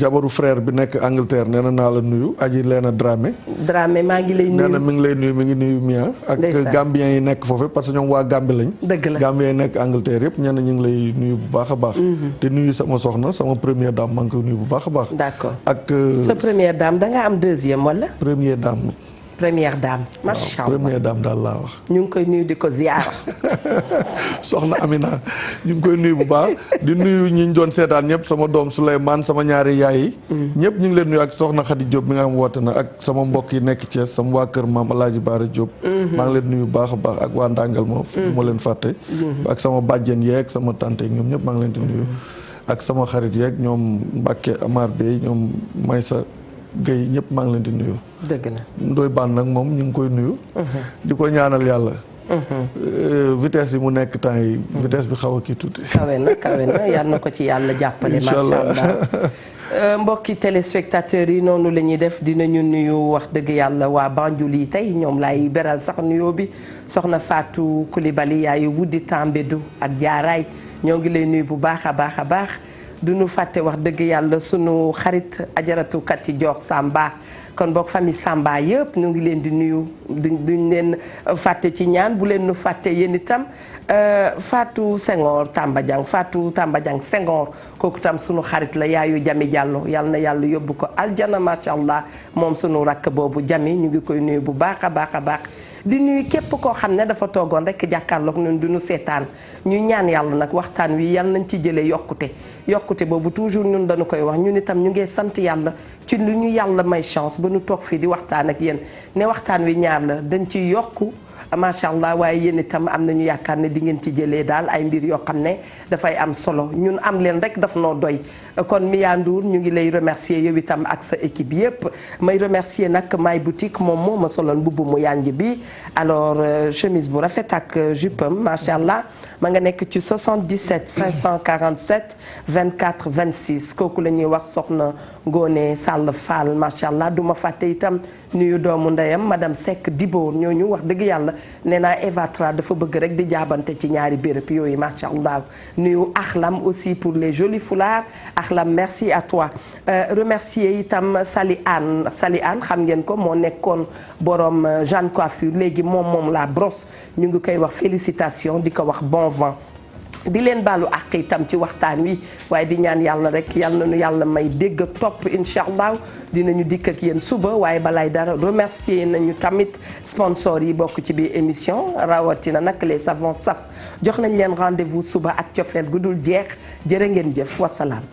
jabaru frère bi nekk Angleterre nee na naa la nuyu aji leena Dramé. Dramé maa ngi lay nuyu. nee na mi ngi lay nuyu mi ngi nuyu Mia. ak Gambien yi nekk foofu parce que ñoom waa Gambie lañ. dëgg la Gambien yi nekk Angleterre yëpp ñenn ñu ngi lay nuyu bu baax a baax. te nuyu sama soxna sama première dame maa ngi koy nuyu bu baax a baax. d'accord ak sa première dame da nga am deuxième wala. première dame. première dame macha allah première dame daal laa wax. ñu ngi koy nuyu di ko ziyaara. soxna Amina ñu ngi koy nuyu bu baax di nuyu ñi ñu doon seetaan ñëpp sama doom Souleymane sama ñaari yaay yi. ñëpp ñu ngi leen nuyu ak soxna Khady Diop mi nga xam woote na ak sama mbokk yi nekk Thiès sama waa kër maam El Hadj Baara Diop. maa ngi leen nuyu bu baax a baax ak waa Ndangal ma fu ma leen fàtte. ak sama bàjjen yeeg sama tante yeeg ñoom ñëpp maa ngi leen di nuyu. ak sama xarit yeeg ñoom Mbacke Amar Bey ñoom Maysa Guèye ñëpp maa ngi leen di nuyu. dëgg na Ndoye Bane nag moom ñu ngi koy nuyu. di ko ñaanal yàlla. vitesse yi mu nekk temps yi vitesse bi xaw a kii tuuti. kawe na yal na ko ci yàlla jàppale. macha allah mbokki téléspectateurs yi noonu la ñuy def dinañu nuyu wax dëgg yàlla waa Banjul yi tey ñoom laay beral sax nuyoo bi soxna Fatou Coulibaly yaayu wuddi Tambédou ak jaaraay ñoo ngi lay nuyu bu baax a baax a baax. du ñu fàtte wax dëgg yàlla sunu xarit ajaratu Kati Dior Samba kon boog famille Samba yëpp ñu ngi leen di nuyu duñ leen fàtte ci ñaan bu leen nu fàtte yéen itam Fatou Senghor Tamba Diang Fatou Tamba Diang Senghor kooku tam sunu xarit la yaayu Jami Diallo yal na yàlla yóbbu ko aljana macha allah moom sunu rakk boobu Jami ñu ngi koy nuyu bu baax a baax a baax. di nuyu képp koo xam ne dafa toogoon rek jàkkaarloog ñun du ñu seetaan ñu ñaan yàlla nag waxtaan wi yal nañ ci jëlee yokkute boobu toujours ñun dañu koy wax ñun itam ñu ngi sant yàlla ci lu ñu yàlla may chance ba ñu toog fii di waxtaan ak yéen ne waxtaan wi ñaar la dañ ci yokku macha allah waaye yéen itam am nañu yaakaar ne di ngeen ci jëlee daal ay mbir yoo xam ne dafay am solo ñun am leen rek daf noo doy kon Mia Ndour ñu ngi lay remercier yow itam ak sa équipe yépp may remercier nag My Boutique moom moo ma soloon mbubb mu yànj bi alors chemise bu rafet ak jupam macha allah ma nga nekk ci 77 547 24 26 kooku la ñuy wax soxna Ngone Sall Fall macha allah du ma fàtte itam nuyu doomu ndeyam madame Seck Diboor ñooñu wax dëgg yàlla nee naa Eva Tra dafa bëgg rek di jaabante ci ñaari béréb yooyu macha allah nuyu Axlam aussi pour les jolis foulards Axlam merci à toi remercier itam Sali Anne xam ngeen ko moo nekkoon borom Jeanne Coiffure léegi moom la brosse ñu ngi koy wax félicitation di ko wax bon vent di leen baalu àq itam ci waxtaan wi waaye di ñaan yàlla rek yal nañu yàlla may dégg topp incha allah dinañu dikk ak yéen suba waaye balaay dara remercier nañu tamit sponsor yi bokk ci biir émission rawatina nag les savons saf jox nañ leen rendez-vous suba ak cofeel gu dul jeex jërë ngeen jëf wasalaam.